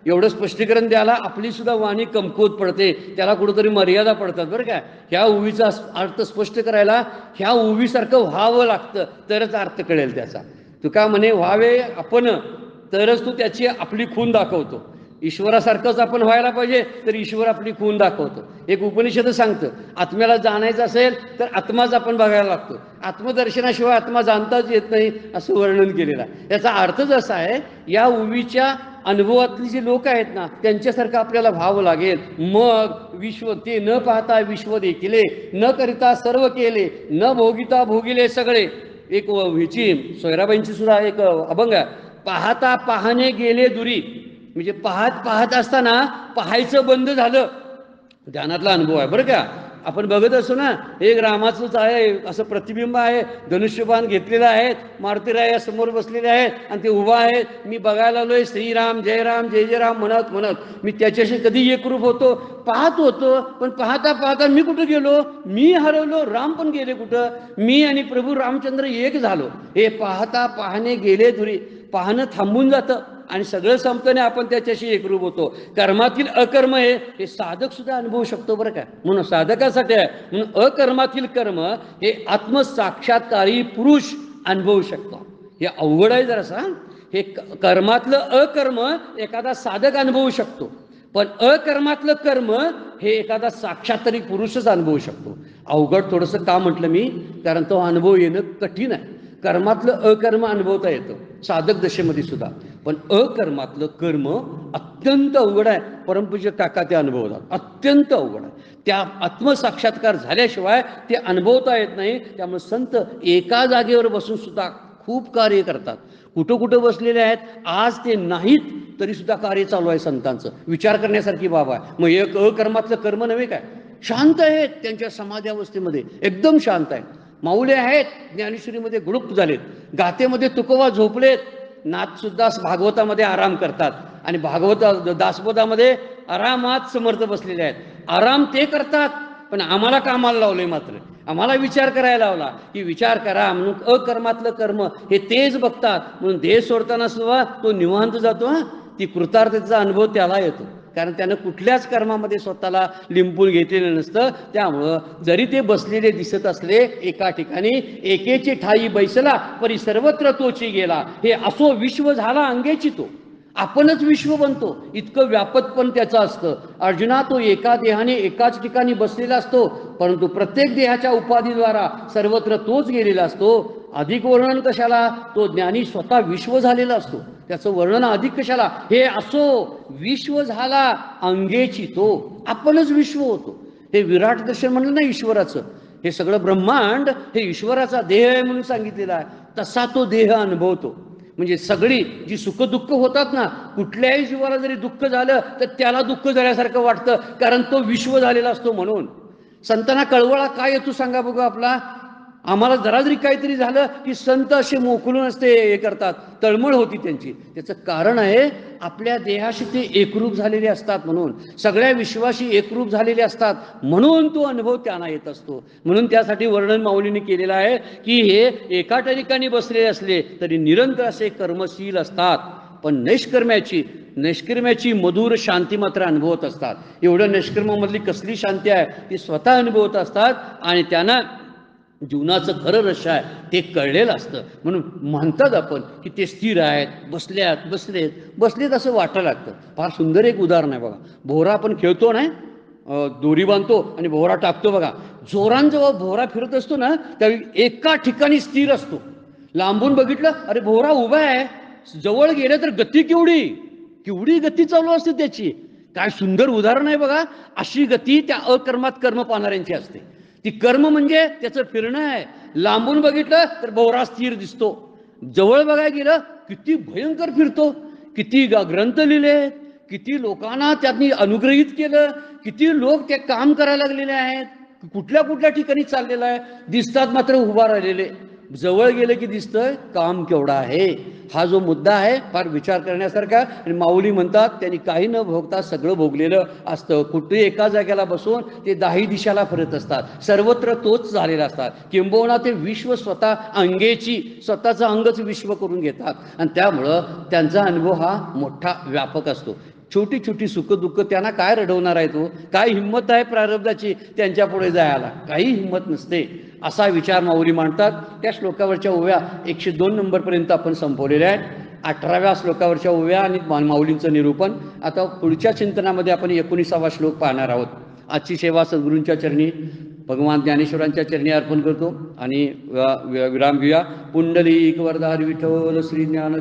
एवढं स्पष्टीकरण द्यायला आपली सुद्धा वाणी कमकुवत पडते, त्याला कुठंतरी मर्यादा पडतात बरं का. ह्या ओवीचा अर्थ स्पष्ट करायला ह्या ओवीसारखं व्हावं लागतं तरच अर्थ कळेल त्याचा. तुका म्हणे व्हावे आपण तरच तू त्याची आपली खून दाखवतो. ईश्वरासारखंच आपण व्हायला पाहिजे तर ईश्वर आपली खून दाखवतो. एक उपनिषद सांगतं आत्म्याला जाणायचं असेल तर आत्माच आपण बघायला लागतो, आत्मदर्शनाशिवाय आत्मा जाणताच येत नाही असं वर्णन केलेलं आहे. याचा अर्थच असा आहे, या ओवीच्या अनुभवातली जी लोक आहेत ना त्यांच्यासारखं आपल्याला व्हावं लागेल. मग विश्व ते न पाहता विश्व देखिले, न करिता सर्व केले, न भोगिता भोगिले सगळे. एक ह्याची सोयराबाईंची सुद्धा एक अभंग आहे, पाहता पाहणे गेले दुरी. म्हणजे पाहत पाहत असताना पाहायचं बंद झालं. ध्यानातला अनुभव आहे बरं का. आपण बघत असतो ना, एक रामाचंच आहे असं प्रतिबिंब आहे, धनुष्यबाण घेतलेलं आहे, मारुतीराया समोर बसलेले आहेत आणि ते उभा आहेत. मी बघायला आलोय श्रीराम जय राम म्हणत म्हणत मी त्याच्याशी कधी एकरूप होतो, पाहत होतो. पण पाहता पाहता मी कुठं गेलो, मी हरवलो, राम पण गेले कुठं, मी आणि प्रभू रामचंद्र एक झालो. हे पाहता पाहणे गेले धुरी, पाहणं थांबून जातं आणि सगळं संपतं, आपण त्याच्याशी एकरूप होतो. कर्मातील अकर्म हे साधक सुद्धा अनुभवू शकतो बरं का, म्हणून साधकासाठी आहे. म्हणून अकर्मातील कर्म हे आत्मसाक्षात्कारी पुरुष अनुभवू शकतो. हे अवघड आहे जरासा. हे कर्मातलं अकर्म एखादा साधक अनुभवू शकतो, पण अकर्मातलं कर्म हे एखादा साक्षात्कारी पुरुषच अनुभवू शकतो. अवघड थोडंसं का म्हटलं मी, कारण तो अनुभव येणं कठीण आहे. कर्मातलं अकर्म अनुभवता येतं साधक दशेमध्ये सुद्धा, पण अकर्मातलं कर्म अत्यंत अवघड आहे. परमपूज्य काका ते अनुभवतात, अत्यंत अवघड आहे. त्या आत्मसाक्षात्कार झाल्याशिवाय ते अनुभवता येत नाही. त्यामुळे संत एका जागेवर बसून सुद्धा खूप कार्य करतात. कुठं कुठं बसलेले आहेत, आज ते नाहीत तरी सुद्धा कार्य चालू आहे संतांचं. विचार करण्यासारखी बाब आहे. मग एक अकर्मातलं कर्म नव्हे काय, शांत आहेत त्यांच्या समाध्यावस्थेमध्ये, एकदम शांत आहेत. माऊले आहेत ज्ञानेश्वरीमध्ये गुडूप झालेत, गातेमध्ये तुकोबा झोपलेत, नाथ सुद्धा भागवतामध्ये आराम करतात आणि भागवत दासबोधामध्ये आरामात समर्थ बसलेले आहेत. आराम ते करतात, पण आम्हाला कामाला लावले, मात्र आम्हाला विचार करायला लावला की विचार करा म्हणून. अकर्मातलं कर्म हे तेच बघतात, म्हणून देह सोडताना सुद्धा तो निवांत जातो. ती कृतार्थतेचा अनुभव त्याला येतो, कारण त्यानं कुठल्याच कर्मामध्ये स्वतःला लिंपून घेतलेलं नसतं. त्यामुळं जरी ते बसलेले दिसत असले एका ठिकाणी, एकेची ठाई बैसला परी सर्वत्र तोची गेला, हे असो विश्व झाला अंगेची तो. आपणच विश्व बनतो, इतकं व्यापक पण त्याचं असतं. अर्जुना, तो एका देहाने एकाच ठिकाणी बसलेला असतो, परंतु प्रत्येक देहाच्या उपाधीद्वारा सर्वत्र तोच गेलेला असतो. अधिक वर्णन कशाला, तो ज्ञानी स्वतः विश्व झालेला असतो, त्याचं वर्णन अधिक कशाला. हे असो विश्व झाला अंगेची तो, आपणच विश्व होतो. हे विराट दर्शन म्हणलं ना ईश्वराचं, हे सगळं ब्रह्मांड हे ईश्वराचा देह आहे म्हणून सांगितलेला आहे. तसा तो देह अनुभवतो. म्हणजे सगळी जी सुखदुःख होतात ना, कुठल्याही जीवाला जरी दुःख झालं तर त्याला दुःख झाल्यासारखं वाटतं, कारण तो विश्व झालेला असतो. म्हणून संतांना कळवळा काय येतो सांगा बघू आपला. आम्हाला जरा जरी काहीतरी झालं की संत असे मोकलून असते हे करतात, तळमळ होती त्यांची. त्याचं कारण आहे आपल्या देहाशी ते एकरूप झालेले असतात, म्हणून सगळ्या विश्वाशी एकरूप झालेले असतात, म्हणून तो अनुभव त्यांना येत असतो. म्हणून त्यासाठी वर्णन माऊलीने केलेलं आहे की हे एका ठिकाणी बसलेले असले तरी निरंतर असे कर्मशील असतात, पण नैष्कर्म्याची मधुर शांती मात्र अनुभवत असतात. एवढं निष्कर्मामधली कसली शांती आहे ती स्वतः अनुभवत असतात आणि त्यांना जीवनाचं खरं रहस्य आहे ते कळलेलं असतं. म्हणून म्हणतात आपण की ते स्थिर आहेत, बसलेत असं वाटायला लागतं. फार सुंदर एक उदाहरण आहे बघा. भोवरा आपण खेळतो ना, दोरी बांधतो आणि भोवरा टाकतो बघा. जोरान जेव्हा भोवरा फिरत असतो ना, त्यावेळी एका ठिकाणी स्थिर असतो. लांबून बघितलं, अरे भोवरा उभा आहे, जवळ गेलं तर गती केवढी गती चालू असते त्याची. काय सुंदर उदाहरण आहे बघा. अशी गती त्या अकर्मात कर्म पाहणाऱ्यांची असते. ती कर्म म्हणजे त्याचं फिरणं आहे. लांबून बघितलं तर भोवरा स्थिर दिसतो, जवळ बघायला गेलं किती भयंकर फिरतो. किती ग्रंथ लिहिले, किती लोकांना त्यांनी अनुग्रहित केलं, किती लोक ते काम करायला लागलेले आहेत, कुठल्या ठिकाणी चाललेलं आहे. दिसतात मात्र उभा राहिलेले, जवळ गेले की दिसतंय काम केवढा आहे. हा जो मुद्दा आहे फार विचार करण्यासारखा. आणि माऊली म्हणतात त्यांनी काही न भोगता सगळं भोगलेलं असतं. कुठे एका जागेला बसून ते 10 दिशाला फिरत असतात, सर्वत्र तोच झालेला असतात. किंबहुना ते विश्व स्वतः अंगेची, स्वतःचं अंगच विश्व करून घेतात आणि त्यामुळं त्यांचा अनुभव हा मोठा व्यापक असतो. छोटी छोटी सुखदुःख त्यांना काय रडवणार आहे, तो काय हिंमत आहे प्रारब्धाची त्यांच्या पुढे जायला, काही हिंमत नसते. असा विचार माऊली मांडतात. त्या श्लोकावरच्या ओव्या 102 नंबरपर्यंत आपण संपवलेल्या आहेत. 18व्या श्लोकावरच्या ओव्या आणि माऊलींचं निरूपण. आता पुढच्या चिंतनामध्ये आपण 19वा श्लोक पाहणार आहोत. आजची सेवा सद्गुरूंच्या चरणी भगवान ज्ञानेश्वरांच्या चरणी अर्पण करतो आणि विराम घेऊया. पुंडलिक वरदारी विठ्ठल श्री ज्ञान